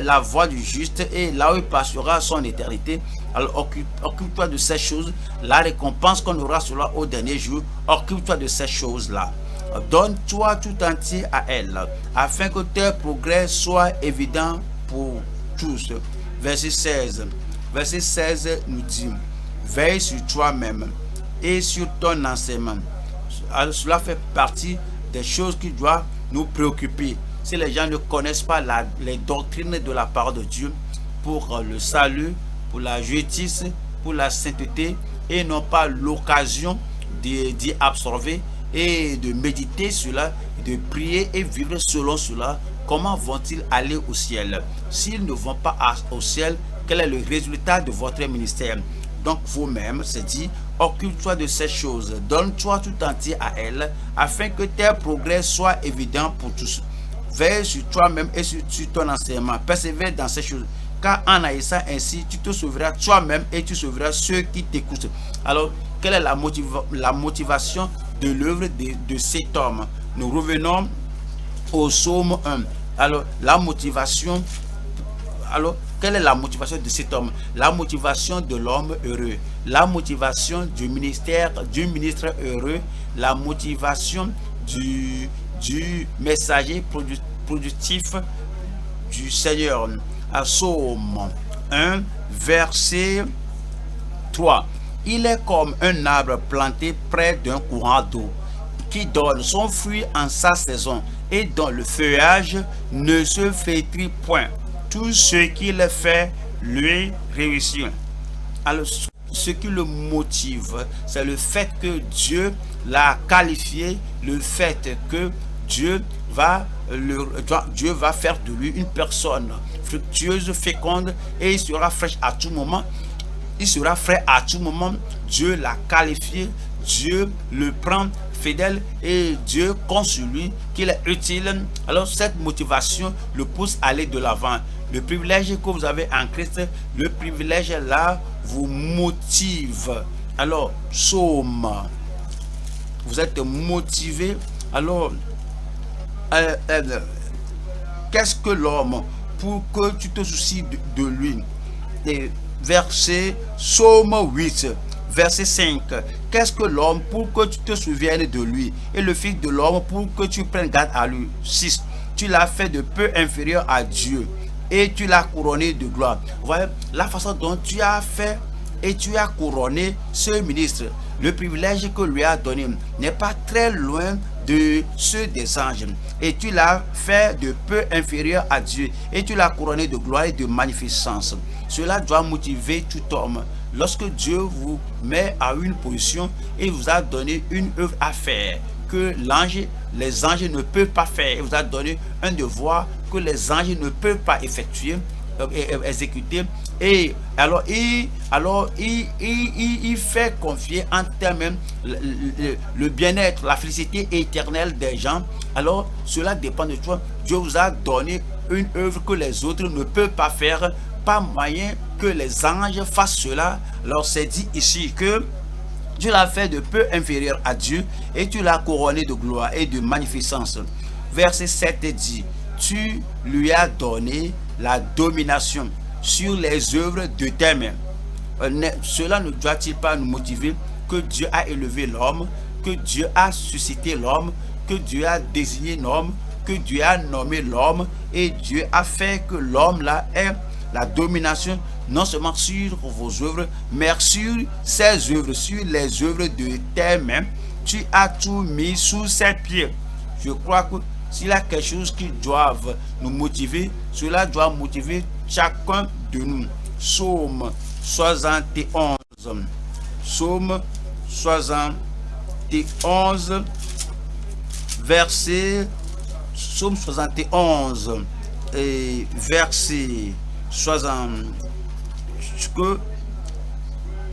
La voix du juste et là où il passera son éternité. Alors occupe-toi de ces choses, la récompense qu'on aura cela au dernier jour. Occupe-toi de ces choses-là. Donne-toi tout entier à elle, afin que tes progrès soient évidents pour tous. Verset 16 nous dit: veille sur toi-même et sur ton enseignement. Alors, cela fait partie des choses qui doivent nous préoccuper. Si les gens ne connaissent pas les doctrines de la parole de Dieu pour le salut, pour la justice, pour la sainteté, et n'ont pas l'occasion d'y absorber et de méditer cela, de prier et vivre selon cela, comment vont-ils aller au ciel? S'ils ne vont pas au ciel, quel est le résultat de votre ministère? Donc vous-même, c'est dit, occupe-toi de ces choses, donne-toi tout entier à elles, afin que tes progrès soient évidents pour tous. Veille sur toi-même et sur ton enseignement, persévère dans ces choses, car en haïssant ainsi, tu te sauveras toi-même et tu sauveras ceux qui t'écoutent. Alors, quelle est la motivation de l'œuvre de cet homme? Nous revenons au psaume 1. Alors, quelle est la motivation de cet homme? La motivation de l'homme heureux, la motivation du ministre heureux, la motivation du messager productif du Seigneur. À Psaume 1, verset 3. Il est comme un arbre planté près d'un courant d'eau, qui donne son fruit en sa saison et dont le feuillage ne se flétrit point. Tout ce qu'il fait lui réussit. Alors, ce qui le motive, c'est le fait que Dieu l'a qualifié, le fait que Dieu va faire de lui une personne fructueuse, féconde, et il sera fraîche à tout moment. Il sera frais à tout moment. Dieu l'a qualifié, Dieu le prend fidèle et Dieu compte sur lui qu'il est utile. Alors cette motivation le pousse à aller de l'avant. Le privilège que vous avez en Christ, le privilège là vous motive. Alors, psaume, vous êtes motivé. Alors, qu'est-ce que l'homme pour que tu te soucies de lui? Et verset psaume 8, verset 5. Qu'est-ce que l'homme pour que tu te souviennes de lui? Et le fils de l'homme pour que tu prennes garde à lui. 6. Tu l'as fait de peu inférieur à Dieu. et tu l'as couronné de gloire. Voilà la façon dont tu as fait et tu as couronné ce ministre. Le privilège que lui a donné n'est pas très loin de ceux des anges. Et tu l'as fait de peu inférieur à Dieu. Et tu l'as couronné de gloire et de magnificence. Cela doit motiver tout homme. Lorsque Dieu vous met à une position et vous a donné une œuvre à faire que les anges ne peuvent pas faire. Il vous a donné un devoir que les anges ne peuvent pas effectuer, exécuter. Et alors il fait confier en termes le bien-être, la félicité éternelle des gens. Alors cela dépend de toi. Dieu vous a donné une œuvre que les autres ne peuvent pas faire, pas moyen que les anges fassent cela. Alors c'est dit ici que Dieu l'a fait de peu inférieur à Dieu et tu l'as couronné de gloire et de magnificence. Verset 7 dit, tu lui as donné la domination sur les œuvres de tes mains. Cela ne doit-il pas nous motiver que Dieu a élevé l'homme, que Dieu a suscité l'homme, que Dieu a désigné l'homme, que Dieu a nommé l'homme et Dieu a fait que l'homme là ait la domination non seulement sur vos œuvres, mais sur ses œuvres, sur les œuvres de tes mains. Tu as tout mis sous ses pieds. Je crois que s'il y a quelque chose qui doit nous motiver, cela doit motiver chacun de nous. Psaume 71. Psaume 71, verset Psaume 71 et verset 60.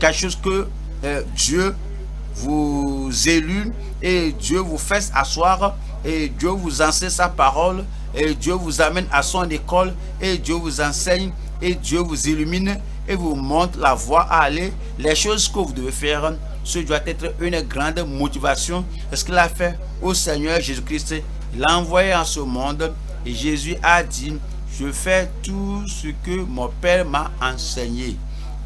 Quelque chose que Dieu vous élue et Dieu vous fait asseoir et Dieu vous enseigne sa parole et Dieu vous amène à son école et Dieu vous enseigne et Dieu vous illumine et vous montre la voie à aller. Les choses que vous devez faire, ce doit être une grande motivation. C'est ce qu'il a fait au Seigneur Jésus-Christ. Il l'a envoyé en ce monde et Jésus a dit, je fais tout ce que mon Père m'a enseigné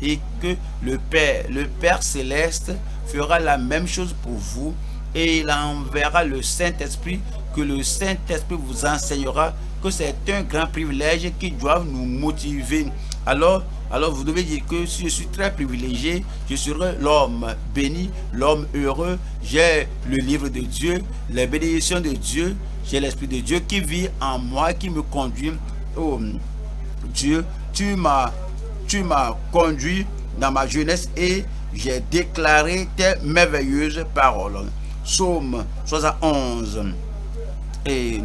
et que le Père céleste fera la même chose pour vous et il enverra le Saint-Esprit, que le Saint-Esprit vous enseignera, que c'est un grand privilège qui doit nous motiver. Alors vous devez dire que si je suis très privilégié, je serai l'homme béni, l'homme heureux. J'ai le livre de Dieu, les bénédictions de Dieu, j'ai l'Esprit de Dieu qui vit en moi, qui me conduit. Oh Dieu, tu m'as conduit dans ma jeunesse et j'ai déclaré tes merveilleuses paroles. Psaume 71. Et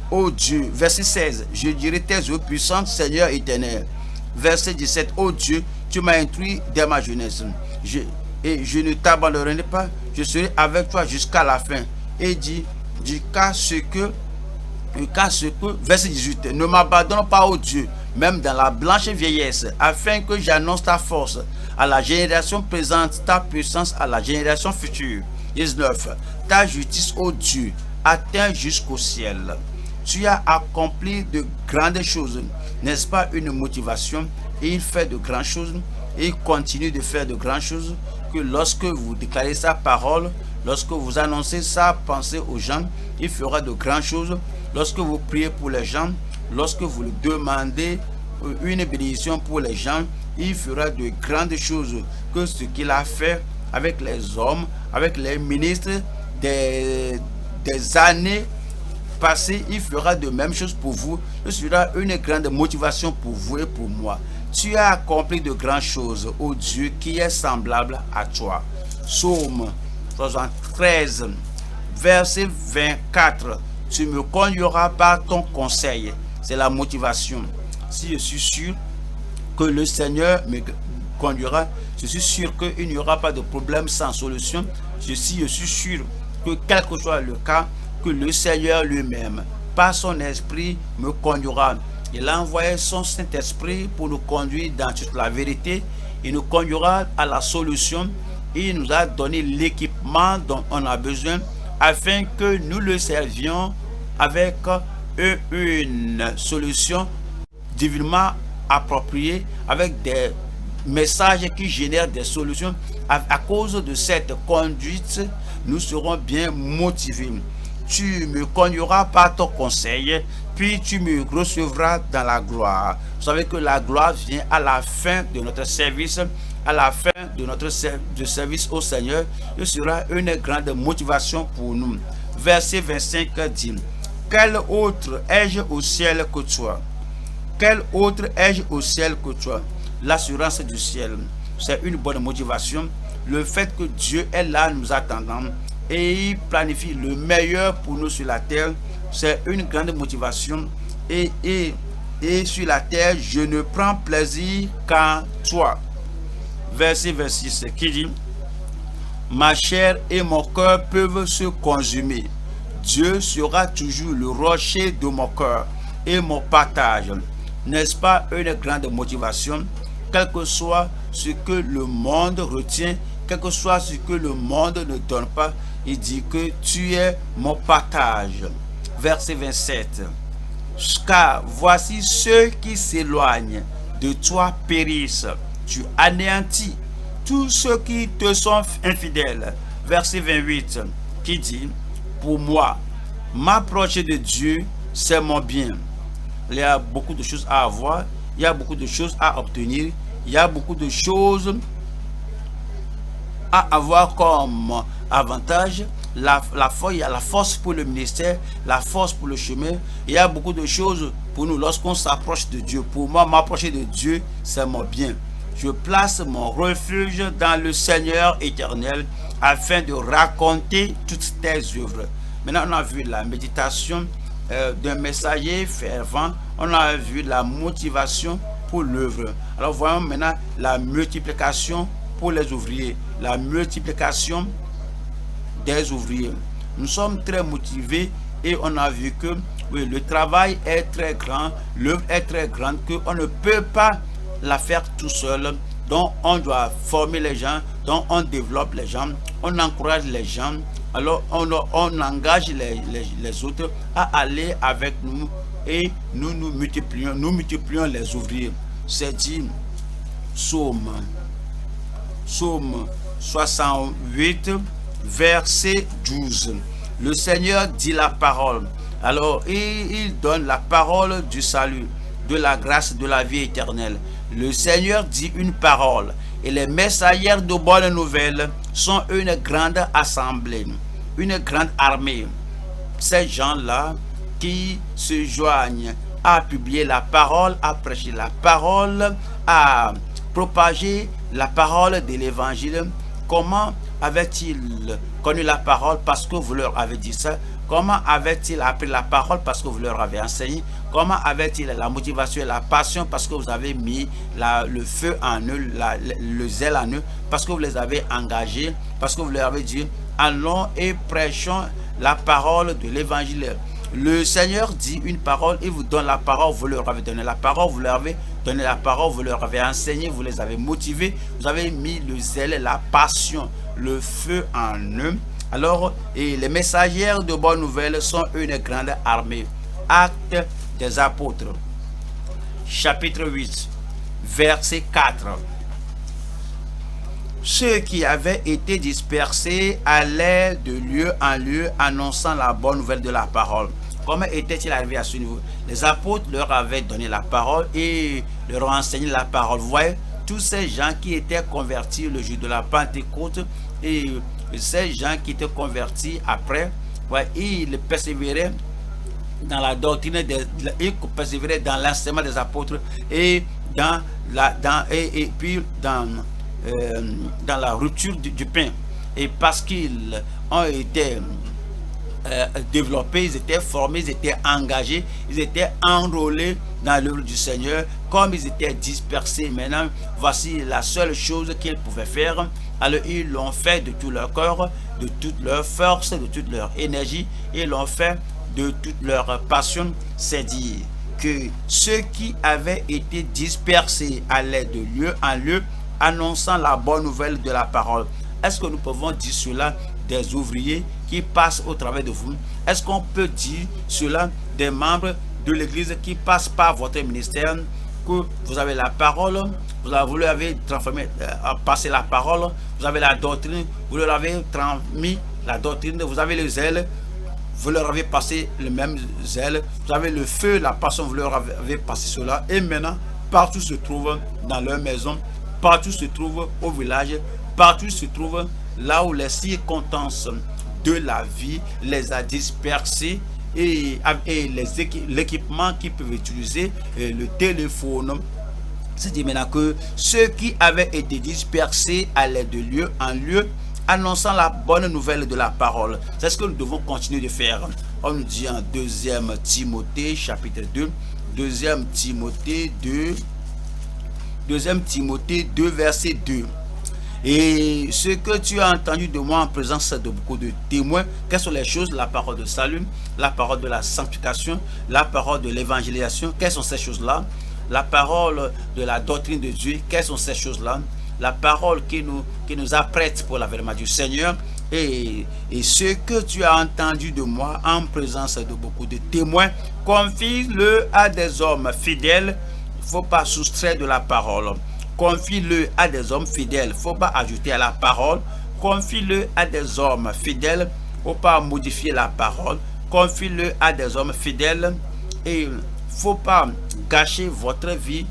ô Dieu, verset 16, je dirai tes œuvres puissantes, Seigneur éternel. Verset 17, ô Dieu, tu m'as instruit dès ma jeunesse. Je ne t'abandonnerai pas, je serai avec toi jusqu'à la fin. Et dis qu'à ce que, verset 18, ne m'abandonne pas, ô Dieu, même dans la blanche vieillesse, afin que j'annonce ta force à la génération présente, ta puissance à la génération future. 19. Ta justice, ô Dieu, atteint jusqu'au ciel. Tu as accompli de grandes choses. N'est-ce pas une motivation? Et il fait de grandes choses. Et il continue de faire de grandes choses. Que lorsque vous déclarez sa parole, lorsque vous annoncez sa pensée aux gens, il fera de grandes choses. Lorsque vous priez pour les gens, lorsque vous lui demandez une bénédiction pour les gens, il fera de grandes choses. Que ce qu'il a fait avec les hommes, avec les ministres des années passées, il fera de même chose pour vous. Ce sera une grande motivation pour vous et pour moi. Tu as accompli de grandes choses, ô Dieu, qui est semblable à toi. Psaume 73, verset 24. Tu me conduiras par ton conseil. C'est la motivation. Si je suis sûr que le Seigneur me conduira, je suis sûr qu'il n'y aura pas de problème sans solution. Je suis sûr que quel que soit le cas, que le Seigneur lui-même, par son esprit, me conduira. Il a envoyé son Saint-Esprit pour nous conduire dans toute la vérité. Il nous conduira à la solution. Il nous a donné l'équipement dont on a besoin afin que nous le servions avec une solution divinement appropriée, avec des messages qui génèrent des solutions. À cause de cette conduite, nous serons bien motivés. tu me conduiras par ton conseil, puis tu me recevras dans la gloire. Vous savez que la gloire vient à la fin de notre service, à la fin de notre service au Seigneur. Ce sera une grande motivation pour nous. Verset 25 dit: quel autre ai-je au ciel que toi? Quel autre ai-je au ciel que toi? L'assurance du ciel, c'est une bonne motivation. Le fait que Dieu est là nous attendant et il planifie le meilleur pour nous sur la terre, c'est une grande motivation. Et sur la terre, je ne prends plaisir qu'en toi. Verset 26 qui dit: ma chair et mon cœur peuvent se consumer. Dieu sera toujours le rocher de mon cœur et mon partage. N'est-ce pas une grande motivation? Quel que soit ce que le monde retient, quel que soit ce que le monde ne donne pas, il dit que tu es mon partage. Verset 27. Car voici ceux qui s'éloignent de toi périssent. Tu anéantis tous ceux qui te sont infidèles. Verset 28 qui dit: pour moi, m'approcher de Dieu, c'est mon bien. Il y a beaucoup de choses à avoir, il y a beaucoup de choses à obtenir, il y a beaucoup de choses à avoir comme avantage. Il y a la force pour le ministère, la force pour le chemin. Il y a beaucoup de choses pour nous lorsqu'on s'approche de Dieu. Pour moi, m'approcher de Dieu, c'est mon bien. Je place mon refuge dans le Seigneur éternel afin de raconter toutes tes œuvres. Maintenant, on a vu la méditation d'un messager fervent. On a vu la motivation pour l'œuvre. Alors, voyons maintenant la multiplication pour les ouvriers. La multiplication des ouvriers. Nous sommes très motivés et on a vu que oui, le travail est très grand, l'œuvre est très grande, qu'on ne peut pas la faire tout seul. Donc on doit former les gens, donc on développe les gens, on encourage les gens, alors on engage les autres à aller avec nous et nous multiplions les ouvriers. C'est dit, Psaume 68, verset 12. Le Seigneur dit la parole. Alors il donne la parole du salut, de la grâce, de la vie éternelle. Le Seigneur dit une parole et les messagers de bonnes nouvelles sont une grande assemblée, une grande armée. Ces gens-là qui se joignent à publier la parole, à prêcher la parole, à propager la parole de l'évangile. Comment avaient-ils connu la parole? Parce que vous leur avez dit ça. Comment avaient-ils appris la parole? Parce que vous leur avez enseigné. Comment avaient-ils la motivation et la passion? Parce que vous avez mis le feu en eux, le zèle en eux, parce que vous les avez engagés, parce que vous leur avez dit: allons et prêchons la parole de l'évangile. Le Seigneur dit une parole, il vous donne la parole, vous leur avez donné la parole, vous leur avez donné la parole, vous leur avez enseigné, vous les avez motivés, vous avez mis le zèle, la passion, le feu en eux. Alors, et les messagers de bonnes nouvelles sont une grande armée. Actes des apôtres, chapitre 8, verset 4. Ceux qui avaient été dispersés allaient de lieu en lieu annonçant la bonne nouvelle de la parole. Comment était-il arrivé à ce niveau? Les apôtres leur avaient donné la parole et leur ont enseigné la parole. Vous voyez, tous ces gens qui étaient convertis le jour de la Pentecôte et ces gens qui étaient convertis après, ouais, ils persévéraient dans la doctrine, ils persévéraient dans l'enseignement des apôtres et dans la rupture du pain. Et parce qu'ils ont été développés, ils étaient formés, ils étaient engagés, ils étaient enrôlés dans l'œuvre du Seigneur. Comme ils étaient dispersés, maintenant voici la seule chose qu'ils pouvaient faire. Alors ils l'ont fait de tout leur corps, de toute leur force, de toute leur énergie, ils l'ont fait de toute leur passion. C'est dire que ceux qui avaient été dispersés allaient de lieu en lieu annonçant la bonne nouvelle de la parole. Est-ce que nous pouvons dire cela des ouvriers qui passent au travers de vous? Est-ce qu'on peut dire cela des membres de l'église qui passent par votre ministère, que vous avez la parole, vous leur avez transformé, passé la parole, vous avez la doctrine, vous leur avez transmis la doctrine, vous avez le zèle, vous leur avez passé le même zèle, vous avez le feu, la passion, vous leur avez passé cela, et maintenant, partout se trouve dans leur maison, partout se trouve au village, partout se trouve là où les circonstances de la vie les a dispersés, et l'équipement qu'ils peuvent utiliser, le téléphone. C'est-à-dire maintenant que ceux qui avaient été dispersés allaient de lieu en lieu, annonçant la bonne nouvelle de la parole. C'est ce que nous devons continuer de faire. On nous dit en 2 Timothée chapitre 2, 2 Timothée 2 verset 2. Et ce que tu as entendu de moi en présence de beaucoup de témoins, quelles sont les choses? La parole de salut, la parole de la sanctification, la parole de l'évangélisation. Quelles sont ces choses-là? La parole de la doctrine de Dieu. Quelles sont ces choses-là? La parole qui nous apprête pour l'avènement du Seigneur. Et ce que tu as entendu de moi en présence de beaucoup de témoins, confie-le à des hommes fidèles. Il ne faut pas soustraire de la parole. Confie-le à des hommes fidèles. Il ne faut pas ajouter à la parole. Confie-le à des hommes fidèles. Il ne faut pas modifier la parole. Confie-le à des hommes fidèles. Et il ne faut pas gâcher votre vie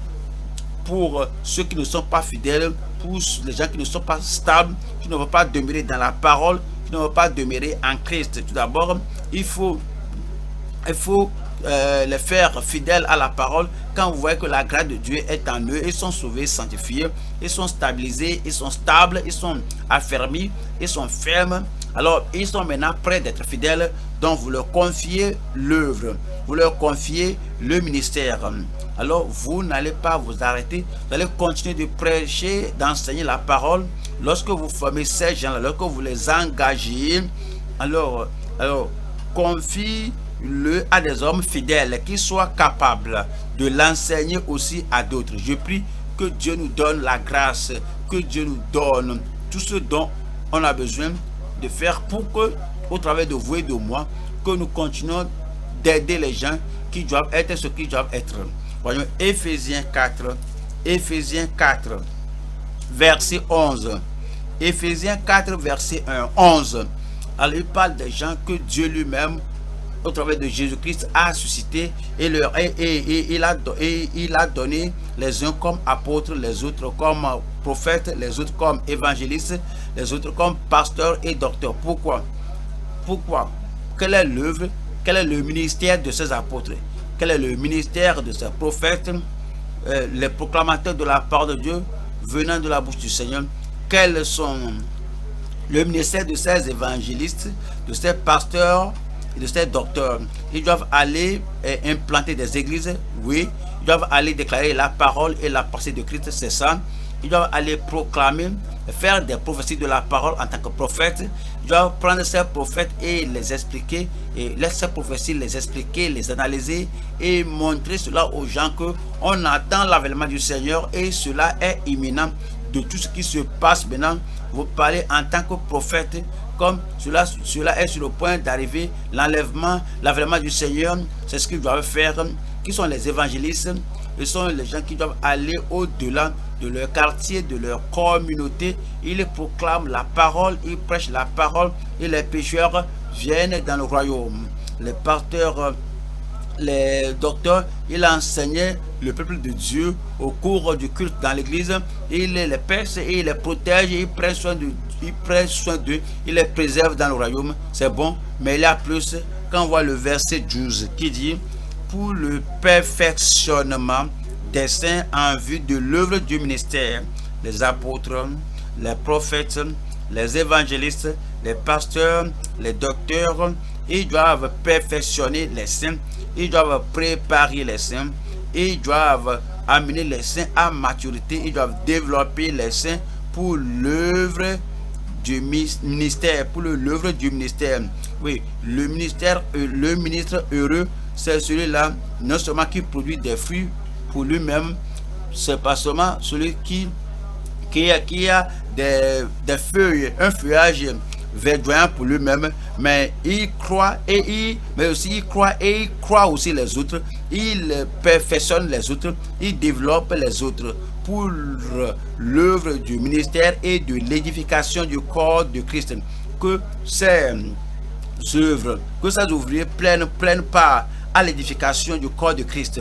pour ceux qui ne sont pas fidèles, pour les gens qui ne sont pas stables, qui ne veulent pas demeurer dans la parole, qui ne veulent pas demeurer en Christ. Tout d'abord, il faut les faire fidèles à la parole. Quand vous voyez que la grâce de Dieu est en eux, ils sont sauvés, sanctifiés, ils sont stabilisés, ils sont stables, ils sont affermis, ils sont fermes. Alors, ils sont maintenant prêts d'être fidèles. Donc, vous leur confiez l'œuvre, vous leur confiez le ministère. Alors, vous n'allez pas vous arrêter. Vous allez continuer de prêcher, d'enseigner la parole. Lorsque vous formez ces gens-là, lorsque vous les engagez, alors confie-le à des hommes fidèles qui soient capables de l'enseigner aussi à d'autres. Je prie que Dieu nous donne la grâce, que Dieu nous donne tout ce dont on a besoin de faire pour que, au travers de vous et de moi, que nous continuons d'aider les gens qui doivent être ce qu'ils doivent être. Voyons Éphésiens 4, verset 11. Éphésiens 4, verset 11. Alors il parle des gens que Dieu lui-même, au travers de Jésus-Christ, a suscité et il a donné les uns comme apôtres, les autres comme prophètes, les autres comme évangélistes, les autres comme pasteurs et docteurs. Pourquoi? Quelle est l'œuvre? Quel est le ministère de ces apôtres? Quel est le ministère de ces prophètes, les proclamateurs de la parole de Dieu venant de la bouche du Seigneur? Quels sont le ministère de ces évangélistes, de ces pasteurs et de ces docteurs? Ils doivent aller implanter des églises, oui. Ils doivent aller déclarer la parole et la pensée de Christ, c'est ça. Ils doivent aller proclamer, faire des prophéties de la parole en tant que prophète. Ils doivent prendre ces prophètes et les expliquer, et laisser ces prophéties, les expliquer, les analyser et montrer cela aux gens que on attend l'avènement du Seigneur et cela est imminent. De tout ce qui se passe maintenant, vous parlez en tant que prophète, comme cela est sur le point d'arriver, l'enlèvement, l'avènement du Seigneur. C'est ce qu'ils doivent faire. Qui sont les évangélistes? Ce sont les gens qui doivent aller au-delà de leur quartier, de leur communauté. Ils proclament la parole, ils prêchent la parole et les pécheurs viennent dans le royaume. Les pasteurs, les docteurs, ils enseignaient le peuple de Dieu au cours du culte dans l'église. Ils les percent et ils les protègent, ils prennent soin d'eux, ils les préservent dans le royaume. C'est bon, mais il y a plus. Quand on voit le verset 12 qui dit: pour le perfectionnement des saints en vue de l'œuvre du ministère, les apôtres, les prophètes, les évangélistes, les pasteurs, les docteurs, ils doivent perfectionner les saints, ils doivent préparer les saints, ils doivent amener les saints à maturité, ils doivent développer les saints pour l'œuvre du ministère, pour l'œuvre du ministère. Oui, le ministre heureux, c'est celui-là, non seulement qui produit des fruits pour lui-même, c'est pas seulement celui qui a des feuilles, un feuillage verdoyant pour lui-même, mais il croit et il croit aussi les autres, il perfectionne les autres, il développe les autres pour l'œuvre du ministère et de l'édification du corps de Christ. Que c'est œuvres, que ces ouvriers prennent part à l'édification du corps de Christ.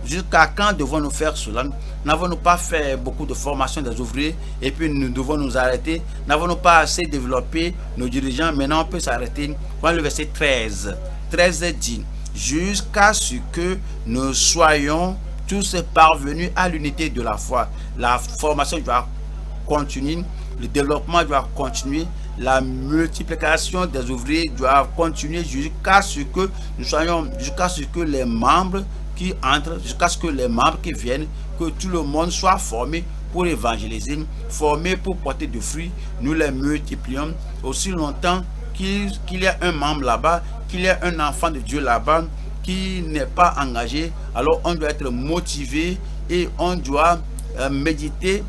Jusqu'à quand devons-nous faire cela? N'avons-nous pas fait beaucoup de formation des ouvriers et puis nous devons nous arrêter? N'avons-nous pas assez développé nos dirigeants? Maintenant on peut s'arrêter. Voilà le verset 13. 13 dit, jusqu'à ce que nous soyons tous parvenus à l'unité de la foi. La formation doit continuer, le développement doit continuer, la multiplication des ouvriers doit continuer jusqu'à ce que nous soyons, jusqu'à ce que les membres qui entrent, jusqu'à ce que les membres qui viennent, que tout le monde soit formé pour évangéliser, formé pour porter du fruit. Nous les multiplions aussi longtemps qu'il y a un membre là-bas, qu'il y a un enfant de Dieu là-bas qui n'est pas engagé. Alors on doit être motivé et on doit méditer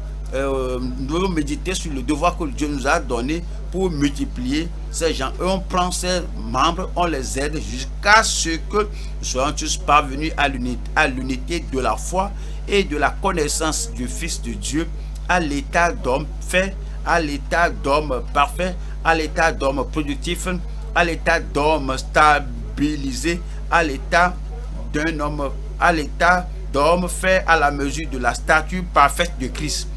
sur le devoir que Dieu nous a donné pour multiplier ces gens. Et on prend ces membres, on les aide jusqu'à ce que nous soyons tous parvenus à l'unité de la foi et de la connaissance du Fils de Dieu, à l'état d'homme fait, à l'état d'homme parfait, à l'état d'homme productif, à l'état d'homme stabilisé, à l'état d'un homme, à l'état d'homme fait à la mesure de la stature parfaite de Christ.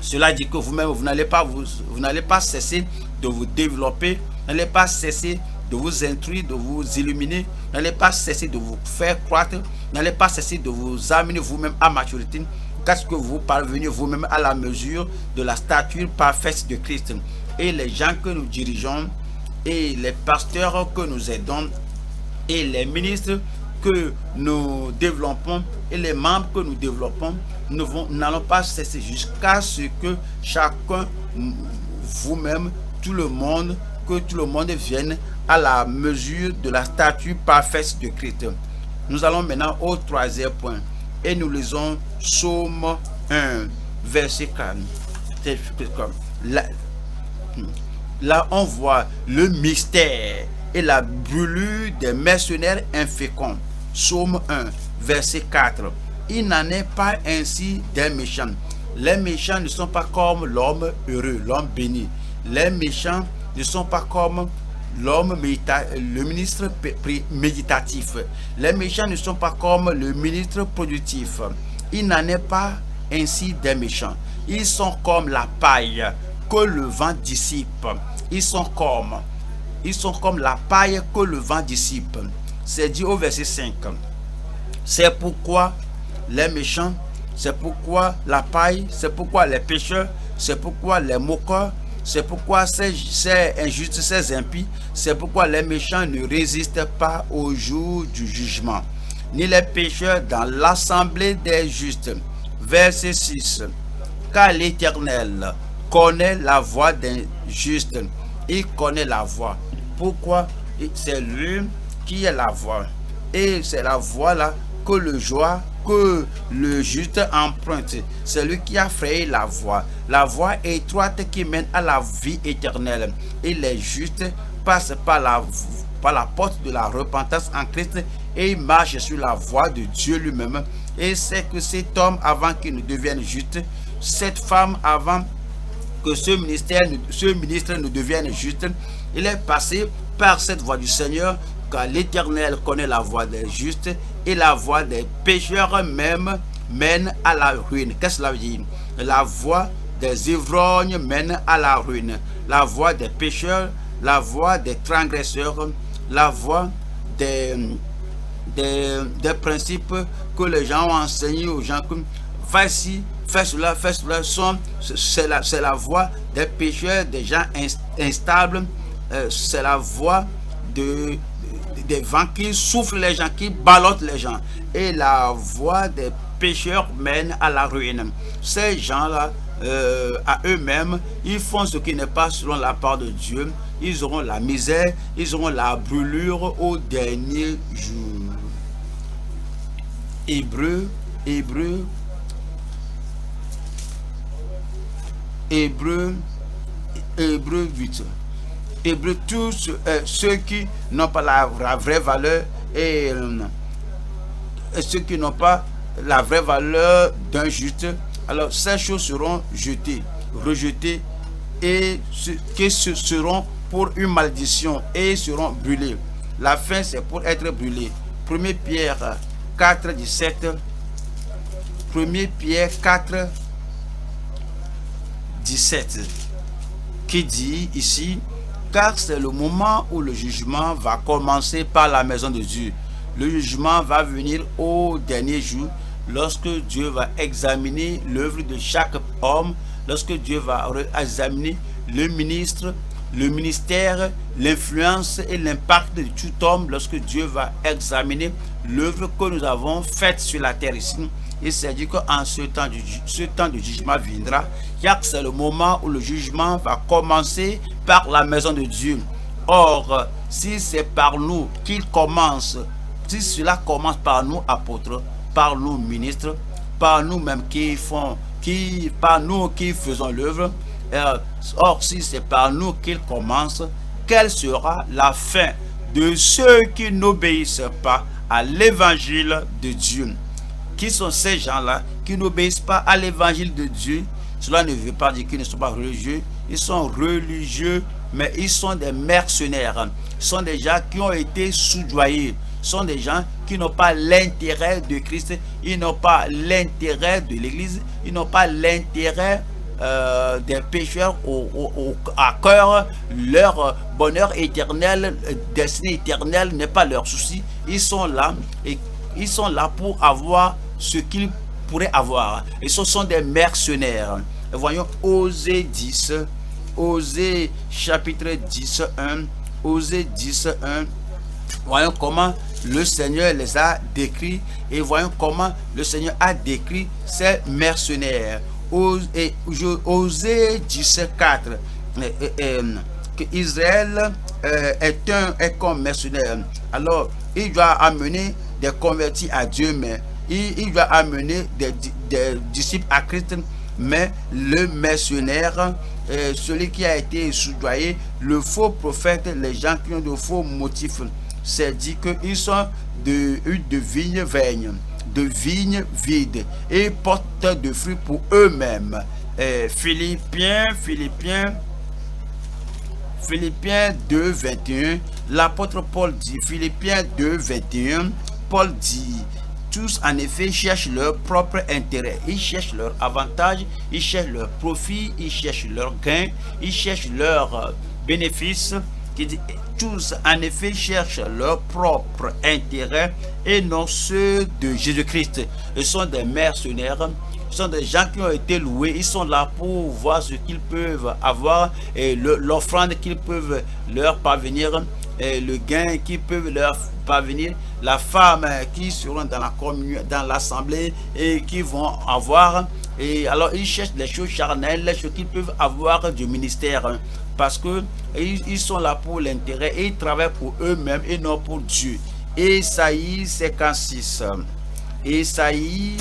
Cela dit que vous-même, vous n'allez pas cesser de vous développer, vous n'allez pas cesser de vous instruire, de vous illuminer, vous n'allez pas cesser de vous faire croître, vous n'allez pas cesser de vous amener vous-même à maturité, jusqu'à ce que vous parveniez vous-même à la mesure de la stature parfaite de Christ. Et les gens que nous dirigeons, et les pasteurs que nous aidons, et les ministres que nous développons, et les membres que nous développons, nous n'allons pas cesser jusqu'à ce que chacun, vous-même, tout le monde, que tout le monde vienne à la mesure de la stature parfaite de Christ. Nous allons maintenant au troisième point et nous lisons Psaume 1, verset 4. Là, on voit le mystère et la brûlure des mercenaires inféconds. Psaume 1, verset 4. Il n'en est pas ainsi des méchants. Les méchants ne sont pas comme l'homme heureux, l'homme béni. Les méchants ne sont pas comme l'homme, le ministre méditatif. Les méchants ne sont pas comme le ministre productif. Il n'en est pas ainsi des méchants. Ils sont comme la paille que le vent dissipe. Ils sont comme la paille que le vent dissipe. C'est dit au verset 5. C'est pourquoi les méchants, c'est pourquoi la paille, c'est pourquoi les pécheurs, c'est pourquoi les moqueurs, c'est pourquoi ces injustes, ces impies, c'est pourquoi les méchants ne résistent pas au jour du jugement, ni les pécheurs dans l'assemblée des justes. Verset 6. Car l'Éternel connaît la voie d'un juste, il connaît la voie. Pourquoi? C'est lui qui est la voie. Et c'est la voie là que le juste emprunte. C'est lui qui a frayé la voie étroite qui mène à la vie éternelle. Et les justes passent par la porte de la repentance en Christ et ils marchent sur la voie de Dieu lui-même. Et c'est que cet homme, avant qu'il ne devienne juste, cette femme, avant que ce ministre ne devienne juste, il est passé par cette voie du Seigneur, car l'Éternel connaît la voie des justes et la voie des pécheurs même mène à la ruine. Qu'est-ce que cela veut dire? La voie des ivrognes mène à la ruine. La voie des pécheurs, la voie des transgresseurs, la voie des principes que les gens ont enseignés aux gens comme va ici, fais cela, c'est la voie des pécheurs, des gens instables, c'est la voie des vents qui soufflent les gens, qui ballottent les gens. Et la voie des pécheurs mène à la ruine. Ces gens-là, à eux-mêmes, ils font ce qui n'est pas selon la part de Dieu. Ils auront la misère, ils auront la brûlure au dernier jour. Hébreux 8. Hébreux, tous ceux qui n'ont pas la vraie valeur et ceux qui n'ont pas la vraie valeur d'un juste, alors ces choses seront jetées, rejetées et qui seront pour une malédiction et seront brûlés. La fin, c'est pour être brûlé. 1 Pierre 4, 17. 1 Pierre 4, 17. Qui dit ici, car c'est le moment où le jugement va commencer par la maison de Dieu. Le jugement va venir au dernier jour, lorsque Dieu va examiner l'œuvre de chaque homme, lorsque Dieu va examiner le ministre, le ministère, l'influence et l'impact de tout homme, lorsque Dieu va examiner l'œuvre que nous avons faite sur la terre ici. Il s'est dit qu'en ce temps de jugement viendra, car c'est le moment où le jugement va commencer par la maison de Dieu. Or, si c'est par nous qu'il commence, si cela commence par nous apôtres, par nous ministres, par nous-mêmes par nous qui faisons l'œuvre, or si c'est par nous qu'il commence, quelle sera la fin de ceux qui n'obéissent pas à l'évangile de Dieu? Qui sont ces gens-là qui n'obéissent pas à l'évangile de Dieu? Cela ne veut pas dire qu'ils ne sont pas religieux. Ils sont religieux, mais ils sont des mercenaires. Ce sont des gens qui ont été soudoyés. Ce sont des gens qui n'ont pas l'intérêt de Christ. Ils n'ont pas l'intérêt de l'Église. Ils n'ont pas l'intérêt des pécheurs à cœur. Leur bonheur éternel, destinée éternelle n'est pas leur souci. Ils sont là et ils sont là pour avoir ce qu'ils pourraient avoir. Et ce sont des mercenaires. Voyons Osée 10, Osée chapitre 10, 1, Osée 10, 1. Voyons comment le Seigneur les a décrits et voyons comment le Seigneur a décrit ces mercenaires. Osée 10, 4. Que Israël est comme mercenaire. Alors, il doit amener des convertis à Dieu, mais il doit amener des disciples à Christ, mais le mercenaire, celui qui a été soudoyé, le faux prophète, les gens qui ont de faux motifs, c'est dit qu'ils sont de vignes vaines, de vignes vides et portent de fruits pour eux-mêmes. Philippiens 2, 21, l'apôtre Paul dit, Philippiens 2, 21, Paul dit, tous en effet cherchent leur propre intérêt, ils cherchent leur avantage, ils cherchent leur profit, ils cherchent leur gain, ils cherchent leur bénéfice. Tous en effet cherchent leur propre intérêt et non ceux de Jésus-Christ. Ils sont des mercenaires. Ce sont des gens qui ont été loués. Ils sont là pour voir ce qu'ils peuvent avoir et l'offrande qu'ils peuvent leur parvenir, et le gain qu'ils peuvent leur parvenir, la femme qui seront dans la communion, dans l'assemblée et qui vont avoir. Et alors ils cherchent les choses charnelles, les choses qu'ils peuvent avoir du ministère, parce que ils sont là pour l'intérêt et ils travaillent pour eux-mêmes et non pour Dieu. Ésaïe 56. Ésaïe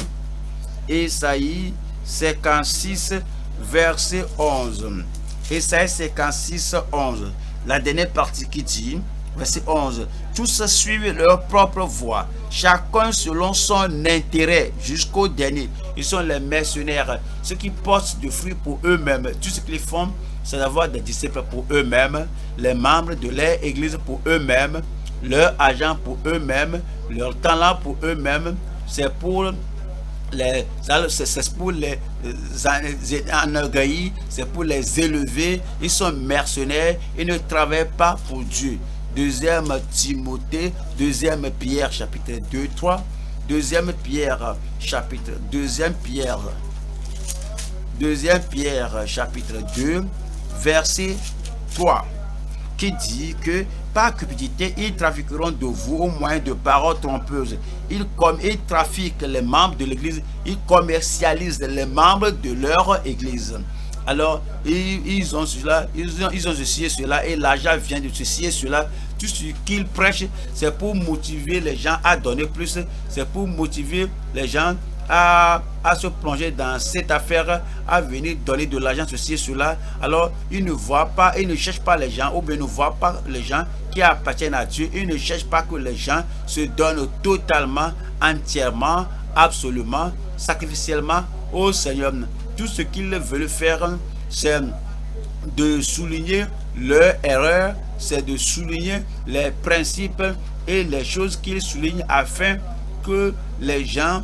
56, verset 11. Ésaïe 56, 11. La dernière partie qui dit, verset 11. Tous suivent leur propre voie, chacun selon son intérêt, jusqu'au dernier. Ils sont les mercenaires, ceux qui portent du fruit pour eux-mêmes. Tout ce qu'ils font, c'est d'avoir des disciples pour eux-mêmes, les membres de leur église pour eux-mêmes, leur argent pour eux-mêmes, leur talent pour eux-mêmes. C'est pour les enorgueillis, c'est pour les élever. Ils sont mercenaires, ils ne travaillent pas pour Dieu. Deuxième Timothée, deuxième Pierre chapitre 2, 3. Deuxième Pierre chapitre 2 chapitre 2 verset 3, qui dit que par cupidité ils trafiqueront de vous au moyen de paroles trompeuses. Ils trafiquent les membres de l'église, ils commercialisent les membres de leur église. Alors ils ont cela, ils ont ceci et cela, et l'argent vient de ceci et cela. Tout ce qu'ils prêchent, c'est pour motiver les gens à donner plus, c'est pour motiver les gens à se plonger dans cette affaire, à venir donner de l'argent, ceci et cela. Alors ils ne voient pas, ils ne cherchent pas les gens, ou bien ne voient pas les gens qui appartiennent à Dieu. Ils ne cherchent pas que les gens se donnent totalement, entièrement, absolument, sacrificiellement au Seigneur. Tout ce qu'ils veulent faire, c'est de souligner leur erreur, c'est de souligner les principes et les choses qu'ils soulignent afin que les gens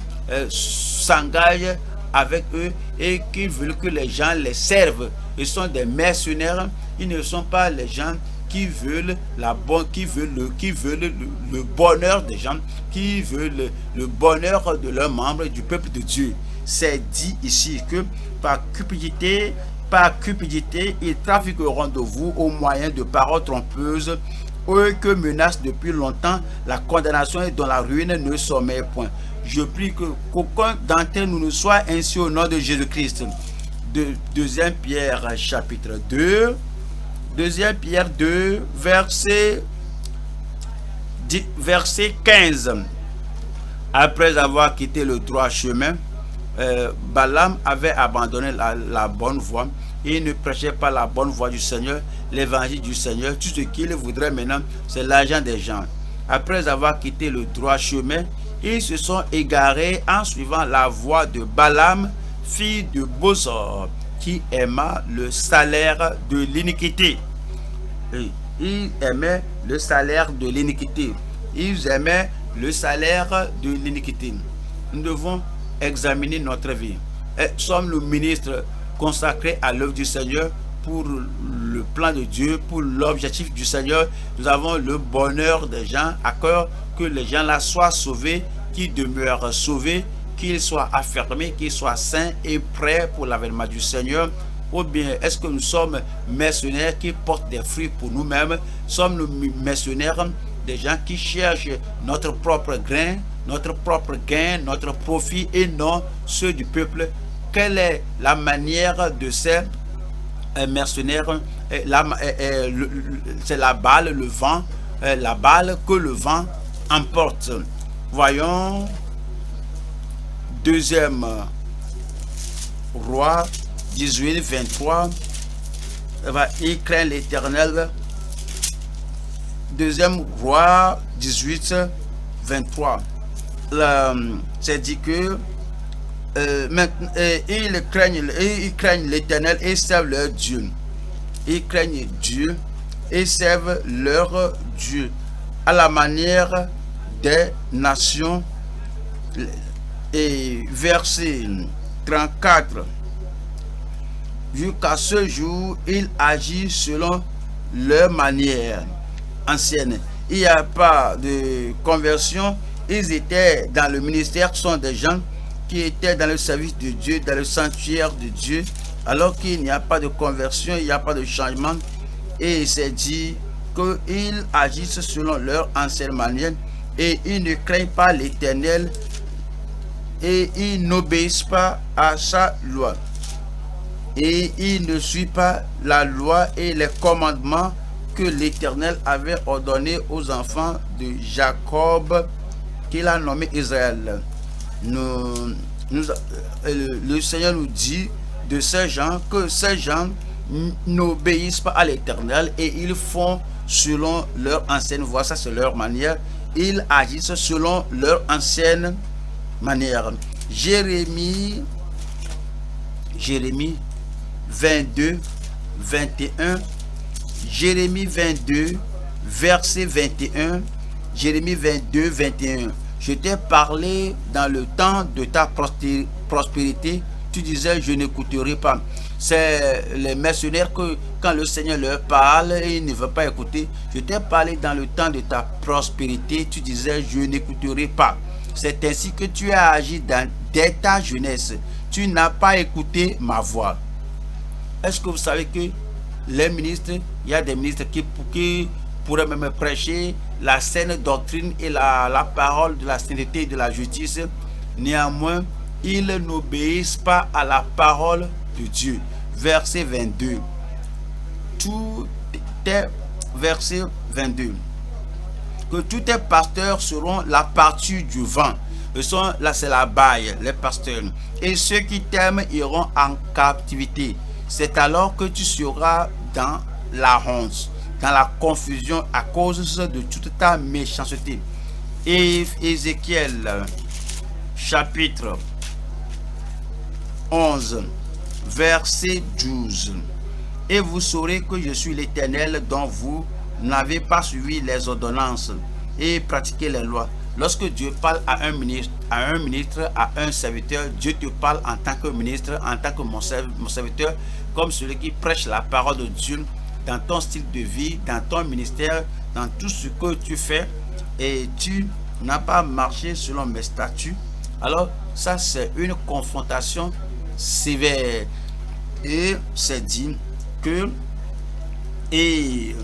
s'engagent avec eux et qu'ils veulent que les gens les servent. Ils sont des mercenaires, ils ne sont pas les gens qui veulent le bonheur des gens, qui veulent le bonheur de leurs membres, du peuple de Dieu. C'est dit ici que par cupidité, ils trafiqueront de vous au moyen de paroles trompeuses, eux que menace depuis longtemps la condamnation et dont la ruine ne sommeille point. Je prie qu'aucun d'entre nous ne soit ainsi au nom de Jésus-Christ. 2 Pierre chapitre 2, 2 Pierre 2, verset 15. Après avoir quitté le droit chemin, Balaam avait abandonné la bonne voie. Il ne prêchait pas la bonne voie du Seigneur, l'évangile du Seigneur. Tout ce qu'il voudrait maintenant, c'est l'argent des gens. Après avoir quitté le droit chemin, ils se sont égarés en suivant la voie de Balaam, fille de Bosor, qui aima le salaire de l'iniquité. Ils aimaient le salaire de l'iniquité. Ils aimaient le salaire de l'iniquité. Nous devons examiner notre vie. Sommes-nous ministres consacrés à l'œuvre du Seigneur pour le plan de Dieu, pour l'objectif du Seigneur? Nous avons le bonheur des gens à cœur, que les gens là soient sauvés, qu'ils demeurent sauvés, qu'ils soient affermés, qu'ils soient saints et prêts pour l'avènement du Seigneur. Ou bien est-ce que nous sommes mercenaires qui portent des fruits pour nous-mêmes? Sommes-nous mercenaires des gens qui cherchent notre propre grain, notre propre gain, notre profit et non ceux du peuple? Quelle est la manière de ces mercenaires? C'est la balle, le vent, la balle que le vent emporte. Voyons 2 Roi 18, 23. Il craint l'Éternel. 2 Roi 18, 23. C'est dit que ils craignent l'Éternel et servent leur Dieu. Ils craignent Dieu et servent leur Dieu à la manière des nations. Et verset 34. Jusqu'à ce jour, ils agissent selon leur manière ancienne. Il n'y a pas de conversion. Ils étaient dans le ministère. Ce sont des gens qui étaient dans le service de Dieu, dans le sanctuaire de Dieu, alors qu'il n'y a pas de conversion, il n'y a pas de changement. Et c'est dit qu'ils agissent selon leur ancienne manière et ils ne craignent pas l'Éternel et ils n'obéissent pas à sa loi. Et ils ne suivent pas la loi et les commandements que l'Éternel avait ordonnés aux enfants de Jacob, qu'il a nommé Israël. Le Seigneur nous dit de ces gens que ces gens n'obéissent pas à l'Éternel et ils font selon leur ancienne voie. Ça, c'est leur manière. Ils agissent selon leur ancienne manière. Jérémie 22, 21. Jérémie 22, verset 21. Jérémie 22, 21. Je t'ai parlé dans le temps de ta prospérité. Tu disais, je n'écouterai pas. C'est les mercenaires que quand le Seigneur leur parle, ils ne veulent pas écouter. Je t'ai parlé dans le temps de ta prospérité. Tu disais, je n'écouterai pas. C'est ainsi que tu as agi dès ta jeunesse. Tu n'as pas écouté ma voix. Est-ce que vous savez que les ministres, il y a des ministres qui pourraient même prêcher la saine doctrine et la parole de la sainteté et de la justice. Néanmoins, ils n'obéissent pas à la parole de Dieu. Verset 22. Tout est verset 22. Que tous tes pasteurs seront la partie du vent. Là, c'est la baille, les pasteurs. Et ceux qui t'aiment iront en captivité. C'est alors que tu seras dans la honte, dans la confusion à cause de toute ta méchanceté. Et Ézéchiel, chapitre 11, verset 12. et vous saurez que je suis l'Éternel, dont vous n'avez pas suivi les ordonnances et pratiqué les lois. Lorsque Dieu parle à un ministre, à un serviteur, Dieu te parle en tant que ministre, en tant que mon serviteur, comme celui qui prêche la parole de Dieu dans ton style de vie, dans ton ministère, dans tout ce que tu fais, et tu n'as pas marché selon mes statuts. Alors ça, c'est une confrontation sévère. Et c'est dit que et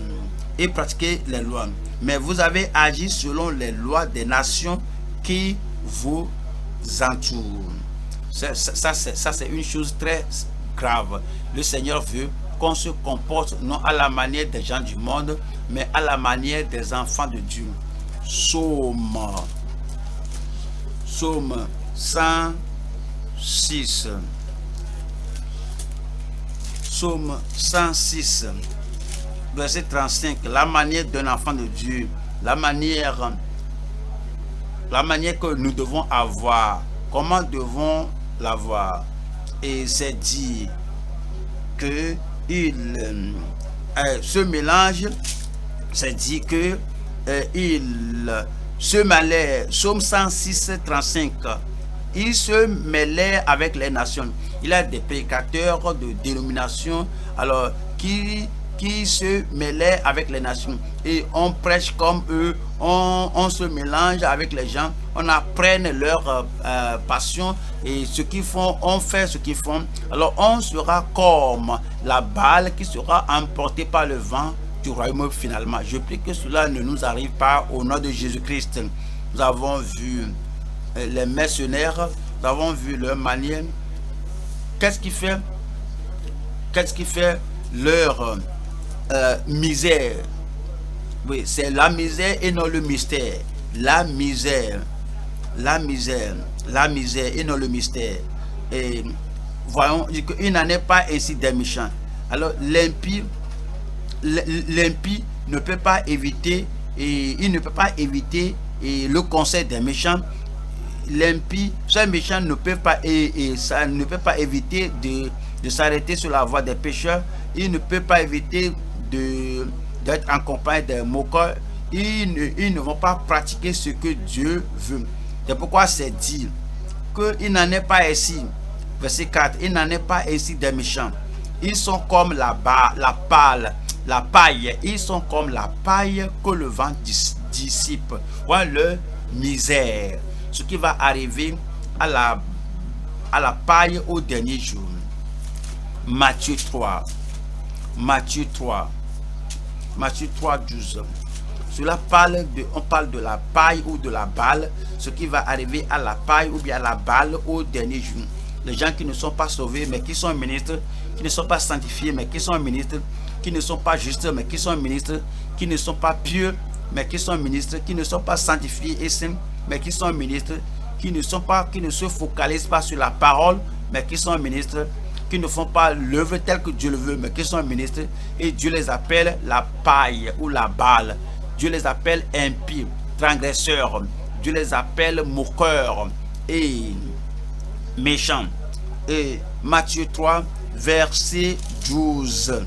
pratiquer les lois. Mais vous avez agi selon les lois des nations qui vous entourent. Ça, c'est une chose très grave. Le Seigneur veut qu'on se comporte non à la manière des gens du monde, mais à la manière des enfants de Dieu. Psaume 106. Psaume 106, verset 35. La manière d'un enfant de Dieu, la manière que nous devons avoir, comment devons l'avoir. Et c'est dit que ce mélange, c'est dit que il se mêlait, Psaume 106, 35, il se mêlait avec les nations. Il y a des prédicateurs de dénomination alors qui se mêlaient avec les nations, et on prêche comme eux, on se mélange avec les gens, on apprend leur passion, et ce qu'ils font, on fait ce qu'ils font. Alors on sera comme la balle qui sera emportée par le vent du royaume finalement. Je prie que cela ne nous arrive pas au nom de Jésus-Christ. Nous avons vu les mercenaires, nous avons vu leur manière. Qu'est-ce qui fait leur misère? Oui, c'est la misère et non le mystère. La misère et non le mystère. Et voyons, il n'en est pas ainsi des méchants. Alors l'impie ne peut pas éviter, et il ne peut pas éviter le conseil des méchants. L'impie, ce méchant ne peut pas ça ne peut pas éviter de s'arrêter sur la voie des pécheurs. Il ne peut pas éviter d'être en compagnie des moqueurs. Ils ne vont pas pratiquer ce que Dieu veut. C'est pourquoi c'est dit qu'il n'en est pas ainsi. Verset 4, il n'en est pas ainsi des méchants. Ils sont comme la paille. Ils sont comme la paille que le vent dissipe. Voilà leur misère. Ce qui va arriver à la paille au dernier jour. Matthieu 3, 12. Cela on parle de la paille ou de la balle, ce qui va arriver à la paille ou bien à la balle au dernier jour. Les gens qui ne sont pas sauvés mais qui sont ministres, qui ne sont pas sanctifiés mais qui sont ministres, qui ne sont pas justes mais qui sont ministres, qui ne sont pas pieux mais qui sont ministres, qui ne sont pas sanctifiés et saints mais qui sont ministres, qui ne se focalisent pas sur la parole mais qui sont ministres, qui ne font pas l'œuvre telle que Dieu le veut mais qui sont ministres, et Dieu les appelle la paille ou la balle. Dieu les appelle impies, transgresseurs. Dieu les appelle moqueurs et méchants. Et Matthieu 3, verset 12.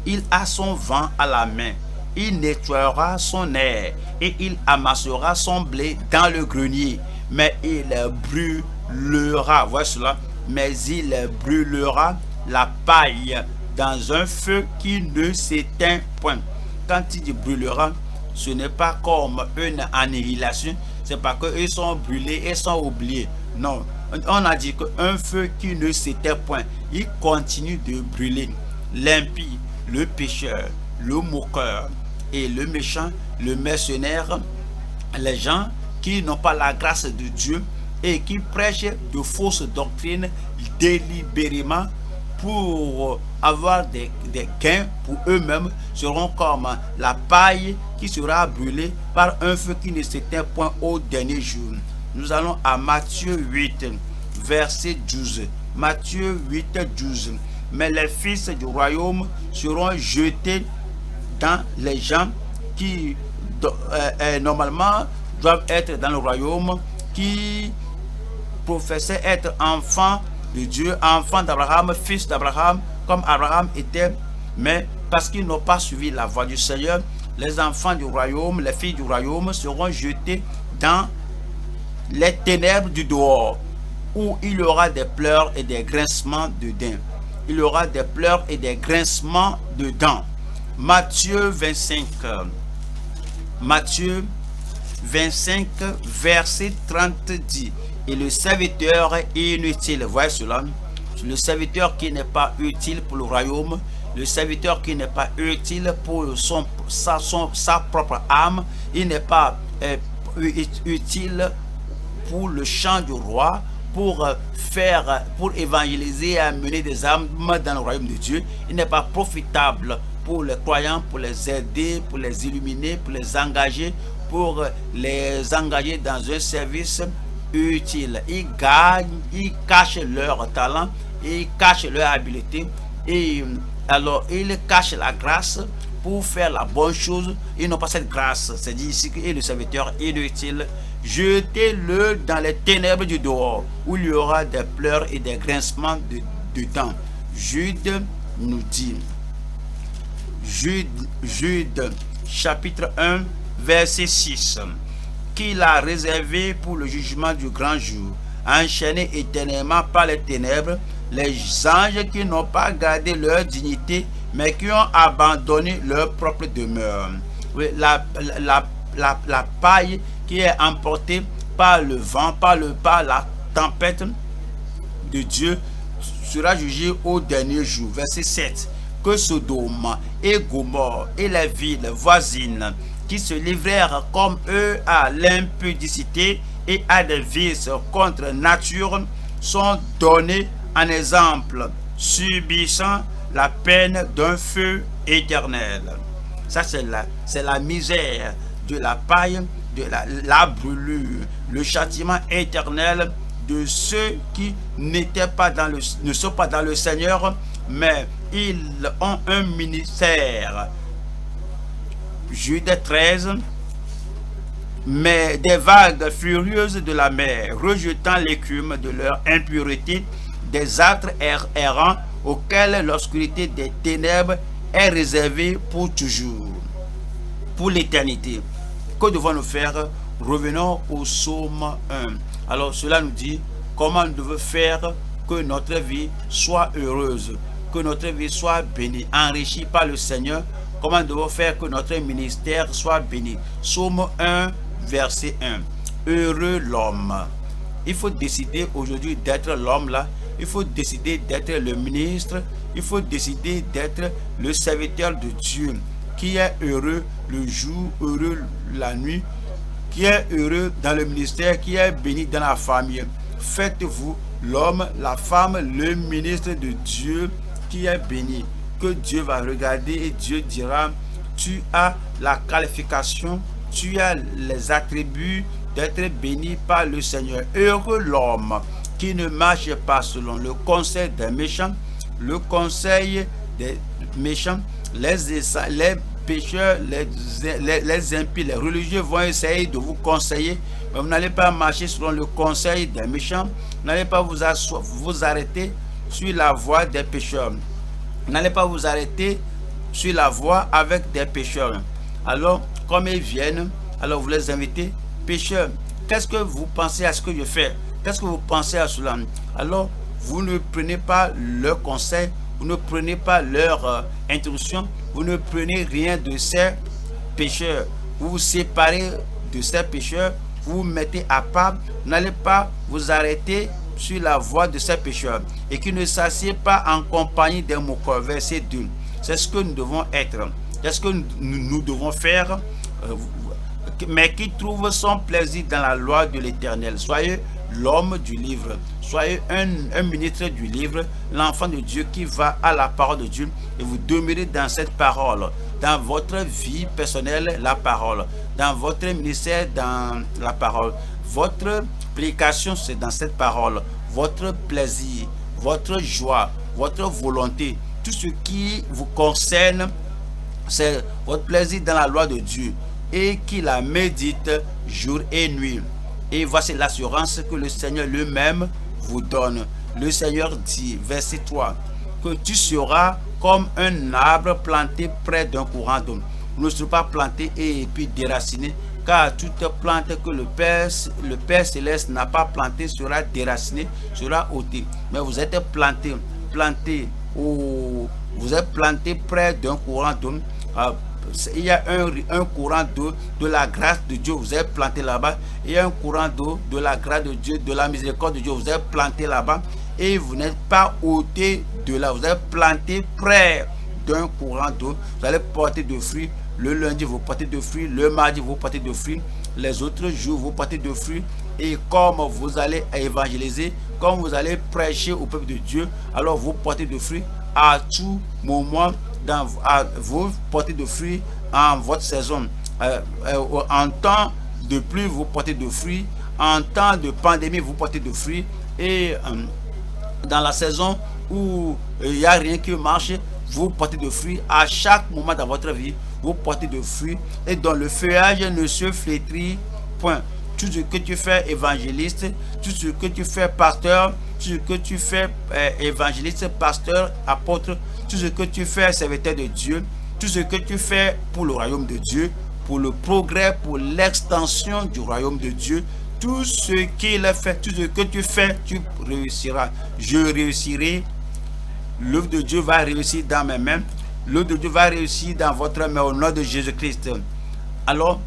Il a son vent à la main. Il nettoiera son air et il amassera son blé dans le grenier. Mais il brûlera, voilà cela, mais il brûlera la paille dans un feu qui ne s'éteint point. Quand il dit brûlera, ce n'est pas comme une annihilation, c'est pas qu'ils sont brûlés et sont oubliés. Non, on a dit qu'un feu qui ne s'éteint point, il continue de brûler. L'impie, le pécheur, le moqueur et le méchant, le mercenaire, les gens qui n'ont pas la grâce de Dieu et qui prêchent de fausses doctrines délibérément pour avoir des gains pour eux-mêmes, seront comme la paille qui sera brûlée par un feu qui ne s'éteint point au dernier jour. Nous allons à Matthieu 8, verset 12. Matthieu 8, 12. Mais les fils du royaume seront jetés dans les gens qui normalement doivent être dans le royaume, qui professaient être enfants de Dieu, enfants d'Abraham, fils d'Abraham, comme Abraham était, Mais parce qu'ils n'ont pas suivi la voie du Seigneur, les enfants du royaume, les filles du royaume seront jetés dans les ténèbres du dehors, où il y aura des pleurs et des grincements de dents. Il y aura des pleurs et des grincements de dents. Matthieu 25. Matthieu 25, verset 30 dit, et le serviteur est inutile. Voyez cela. Le serviteur qui n'est pas utile pour le royaume, le serviteur qui n'est pas utile pour sa propre âme, il n'est pas utile pour le champ du roi, pour évangéliser et amener des âmes dans le royaume de Dieu. Il n'est pas profitable pour les croyants, pour les aider, pour les illuminer, pour les engager dans un service utile. Ils gagnent, ils cachent leur talent, ils cachent leur habileté, et alors ils cachent la grâce pour faire la bonne chose. Ils n'ont pas cette grâce. C'est dit ici que le serviteur inutile, jetez-le dans les ténèbres du dehors, où il y aura des pleurs et des grincements de dents. Jude nous dit, Jude chapitre 1 verset 6, qu'il a réservé pour le jugement du grand jour, enchaînés éternellement par les ténèbres, les anges qui n'ont pas gardé leur dignité, mais qui ont abandonné leur propre demeure. Oui, la paille qui est emportée par le vent, par la tempête de Dieu, sera jugée au dernier jour. Verset 7. Que Sodome et Gomorrhe et les villes voisines qui se livrèrent comme eux à l'impudicité et à des vices contre nature sont donnés en exemple, subissant la peine d'un feu éternel. Ça, c'est la misère de la paille, de la brûlure, le châtiment éternel de ceux qui ne sont pas dans le Seigneur, mais ils ont un ministère. Jude 13. Mais des vagues furieuses de la mer, rejetant l'écume de leur impureté, des âtres errants auxquels l'obscurité des ténèbres est réservée pour toujours, pour l'éternité. Que devons-nous faire? Revenons au psaume 1. Alors cela nous dit comment nous devons faire que notre vie soit heureuse, que notre vie soit bénie, enrichie par le Seigneur. Comment nous devons faire que notre ministère soit béni? Psaume 1, verset 1. Heureux l'homme. Il faut décider aujourd'hui d'être l'homme là. Il faut décider d'être le ministre. Il faut décider d'être le serviteur de Dieu, qui est heureux le jour, heureux la nuit, qui est heureux dans le ministère, qui est béni dans la famille. Faites-vous l'homme, la femme, le ministre de Dieu qui est béni, que Dieu va regarder et Dieu dira, tu as la qualification, tu as les attributs d'être béni par le Seigneur. Heureux l'homme qui ne marche pas selon le conseil des méchants, le conseil des méchants, les pécheurs, les impies, les religieux vont essayer de vous conseiller, mais vous n'allez pas marcher selon le conseil des méchants, vous n'allez pas vous arrêter sur la voie des pécheurs. Vous n'allez pas vous arrêter sur la voie avec des pécheurs. Alors, comme ils viennent, alors vous les invitez, pécheurs, qu'est-ce que vous pensez à ce que je fais? Qu'est-ce que vous pensez à cela? Alors, vous ne prenez pas leur conseil, vous ne prenez pas leur instruction, vous ne prenez rien de ces pécheurs. Vous vous séparez de ces pécheurs, vous vous mettez à part, vous n'allez pas vous arrêter sur la voie de ces pécheurs, et qui ne s'assied pas en compagnie des moqueurs. Verset 2. C'est ce que nous devons être. C'est ce que nous devons faire, mais qui trouve son plaisir dans la loi de l'Éternel. Soyez l'homme du livre, soyez un ministre du livre, l'enfant de Dieu qui va à la parole de Dieu, et vous demeurez dans cette parole, dans votre vie personnelle, la parole, dans votre ministère, dans la parole. Votre prédication, c'est dans cette parole. Votre plaisir, votre joie, votre volonté, tout ce qui vous concerne, c'est votre plaisir dans la loi de Dieu, et qui la médite jour et nuit. Et voici l'assurance que le Seigneur lui-même vous donne. Le Seigneur dit, verset 3, que tu seras comme un arbre planté près d'un courant d'eau. Vous ne serez pas planté et puis déraciné, car toute plante que le Père Céleste n'a pas planté sera déracinée, sera ôtée. Mais vous êtes planté vous êtes planté près d'un courant d'eau. Il y a un courant d'eau de la grâce de Dieu, vous êtes planté là-bas. Il y a un courant d'eau de la grâce de Dieu, de la miséricorde de Dieu, vous êtes planté là-bas. Et vous n'êtes pas ôté de là, vous êtes planté près d'un courant d'eau. Vous allez porter de fruits. Le lundi, vous portez de fruits. Le mardi, vous portez de fruits. Les autres jours, vous portez de fruits. Et comme vous allez évangéliser, comme vous allez prêcher au peuple de Dieu, alors vous portez de fruits à tout moment. Vous portez de fruits en votre saison. En temps de pluie, vous portez de fruits. En temps de pandémie, vous portez de fruits. Et dans la saison où il n'y a rien qui marche, vous portez de fruits. À chaque moment dans votre vie, vous portez de fruits. Et dont le feuillage ne se flétrit point. Tout ce que tu fais évangéliste, tout ce que tu fais pasteur, tout ce que tu fais évangéliste, pasteur, apôtre, tout ce que tu fais serviteur de Dieu, tout ce que tu fais pour le royaume de Dieu, pour le progrès, pour l'extension du royaume de Dieu, tout ce qu'il fait, tout ce que tu fais, tu réussiras. Je réussirai. L'œuvre de Dieu va réussir dans mes mains. L'œuvre de Dieu va réussir dans votre main au nom de Jésus-Christ. Alors,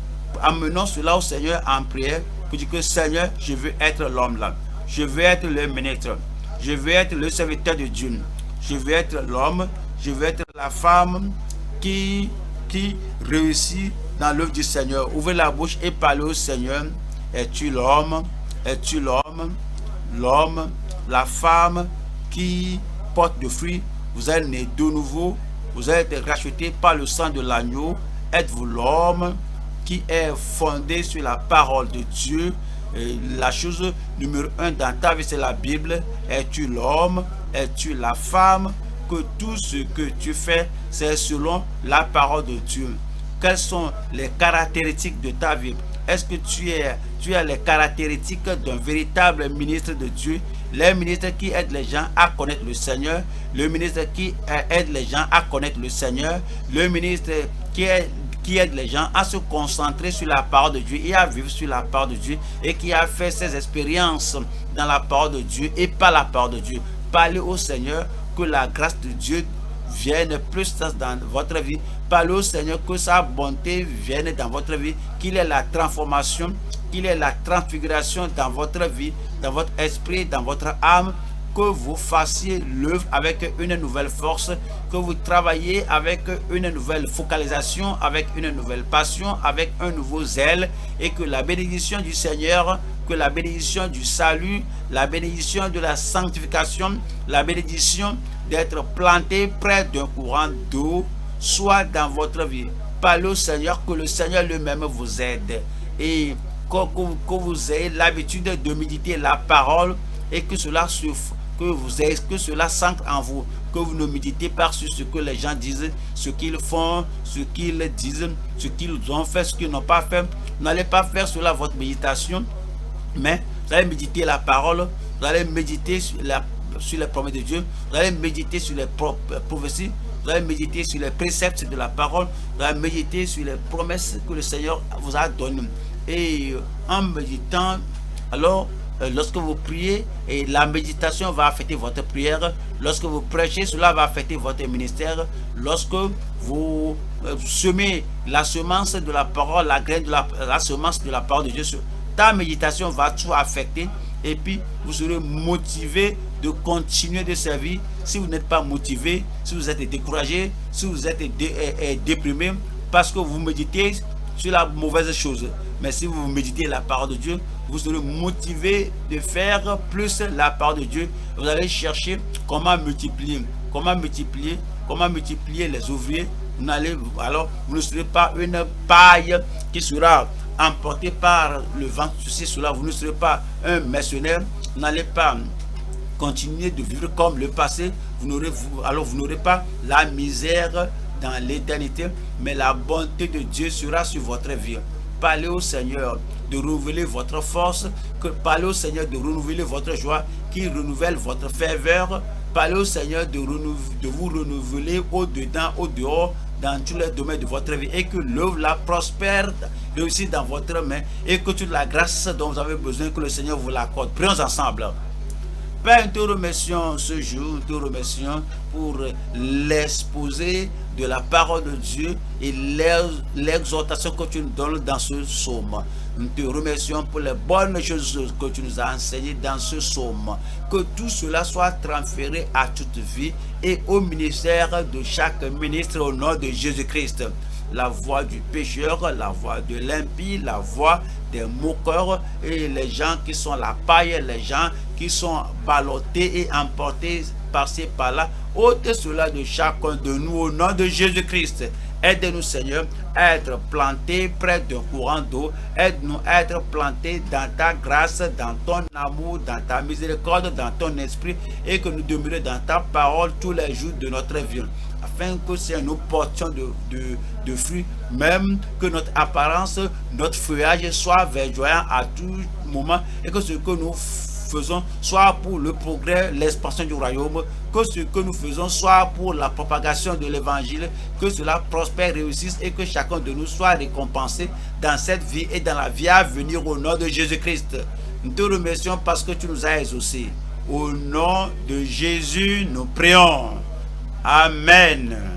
amenons cela au Seigneur en prière pour dire que Seigneur, je veux être l'homme là. Je veux être le ministre. Je veux être le serviteur de Dieu. Je veux être l'homme. Je veux être la femme qui réussit dans l'œuvre du Seigneur. Ouvrez la bouche et parlez au Seigneur. Es-tu l'homme? Es-tu l'homme? L'homme, la femme qui porte de fruits. Vous êtes né de nouveau. Vous êtes racheté par le sang de l'agneau. Êtes-vous l'homme qui est fondé sur la parole de Dieu? Et la chose numéro 1 dans ta vie, c'est la Bible. Es-tu l'homme? Es-tu la femme? Que tout ce que tu fais, c'est selon la parole de Dieu. Quelles sont les caractéristiques de ta vie? Est-ce que tu as les caractéristiques d'un véritable ministre de Dieu? Les ministres qui aident les gens à connaître le Seigneur. Le ministre qui aide les gens à connaître le Seigneur. Le ministre qui aide les gens à se concentrer sur la parole de Dieu et à vivre sur la parole de Dieu, et qui a fait ses expériences dans la parole de Dieu et par la parole de Dieu. Parlez au Seigneur que la grâce de Dieu vienne plus dans votre vie. Parlez au Seigneur que sa bonté vienne dans votre vie, qu'il ait la transformation, qu'il ait la transfiguration dans votre vie, dans votre esprit, dans votre âme, que vous fassiez l'œuvre avec une nouvelle force, que vous travaillez avec une nouvelle focalisation, avec une nouvelle passion, avec un nouveau zèle, et que la bénédiction du Seigneur, que la bénédiction du salut, la bénédiction de la sanctification, la bénédiction d'être planté près d'un courant d'eau soit dans votre vie. Parlez au Seigneur, que le Seigneur lui-même vous aide, et que vous ayez l'habitude de méditer la parole, et que cela que cela s'ancre en vous, que vous ne méditez pas sur ce que les gens disent, ce qu'ils font, ce qu'ils disent, ce qu'ils ont fait, ce qu'ils n'ont pas fait. Vous n'allez pas faire cela votre méditation, mais vous allez méditer la parole, vous allez méditer sur les promesses de Dieu, vous allez méditer sur les prophéties, vous allez méditer sur les préceptes de la parole, vous allez méditer sur les promesses que le Seigneur vous a données. Et en méditant, alors, lorsque vous priez, et la méditation va affecter votre prière. Lorsque vous prêchez, cela va affecter votre ministère. Lorsque vous semez la semence de la parole, la graine de la semence de la parole de Dieu, ta méditation va tout affecter. Et puis, vous serez motivé de continuer de servir. Si vous n'êtes pas motivé, si vous êtes découragé, si vous êtes déprimé, parce que vous méditez sur la mauvaise chose. Mais si vous méditez la parole de Dieu, vous serez motivé de faire plus la parole de Dieu. Vous allez chercher comment multiplier les ouvriers. Alors, vous ne serez pas une paille qui sera emportée par le vent. Ceci, cela, vous ne serez pas un mercenaire. Vous n'allez pas continuer de vivre comme le passé. Vous n'aurez pas la misère dans l'éternité, mais la bonté de Dieu sera sur votre vie. Parlez au Seigneur de renouveler votre force, parlez au Seigneur de renouveler votre joie, qui renouvelle votre ferveur, Parlez au Seigneur de vous renouveler au-dedans, au-dehors, dans tous les domaines de votre vie, et que l'œuvre la prospère, réussisse dans votre main, et que toute la grâce dont vous avez besoin, que le Seigneur vous l'accorde. Prions ensemble. Père, nous te remercions ce jour, nous te remercions pour l'exposé de la parole de Dieu et l'exhortation que tu nous donnes dans ce psaume. Nous te remercions pour les bonnes choses que tu nous as enseignées dans ce psaume. Que tout cela soit transféré à toute vie et au ministère de chaque ministre au nom de Jésus-Christ. La voix du pécheur, la voix de l'impie, la voix des moqueurs et les gens qui sont la paille, les gens qui sont ballottés et emportés par-ci par-là. Ôte cela de chacun de nous au nom de Jésus-Christ. Aide-nous, Seigneur, à être plantés près d'un courant d'eau. Aide-nous à être plantés dans ta grâce, dans ton amour, dans ta miséricorde, dans ton esprit, et que nous demeurions dans ta parole tous les jours de notre vie. Afin que si nous portions de fruits, même que notre apparence, notre feuillage soit verdoyant à tout moment, et que ce que nous faisons soit pour le progrès, l'expansion du royaume, que ce que nous faisons soit pour la propagation de l'évangile, que cela prospère, réussisse, et que chacun de nous soit récompensé dans cette vie et dans la vie à venir au nom de Jésus-Christ. Nous te remercions parce que tu nous as exaucés. Au nom de Jésus, nous prions. Amen.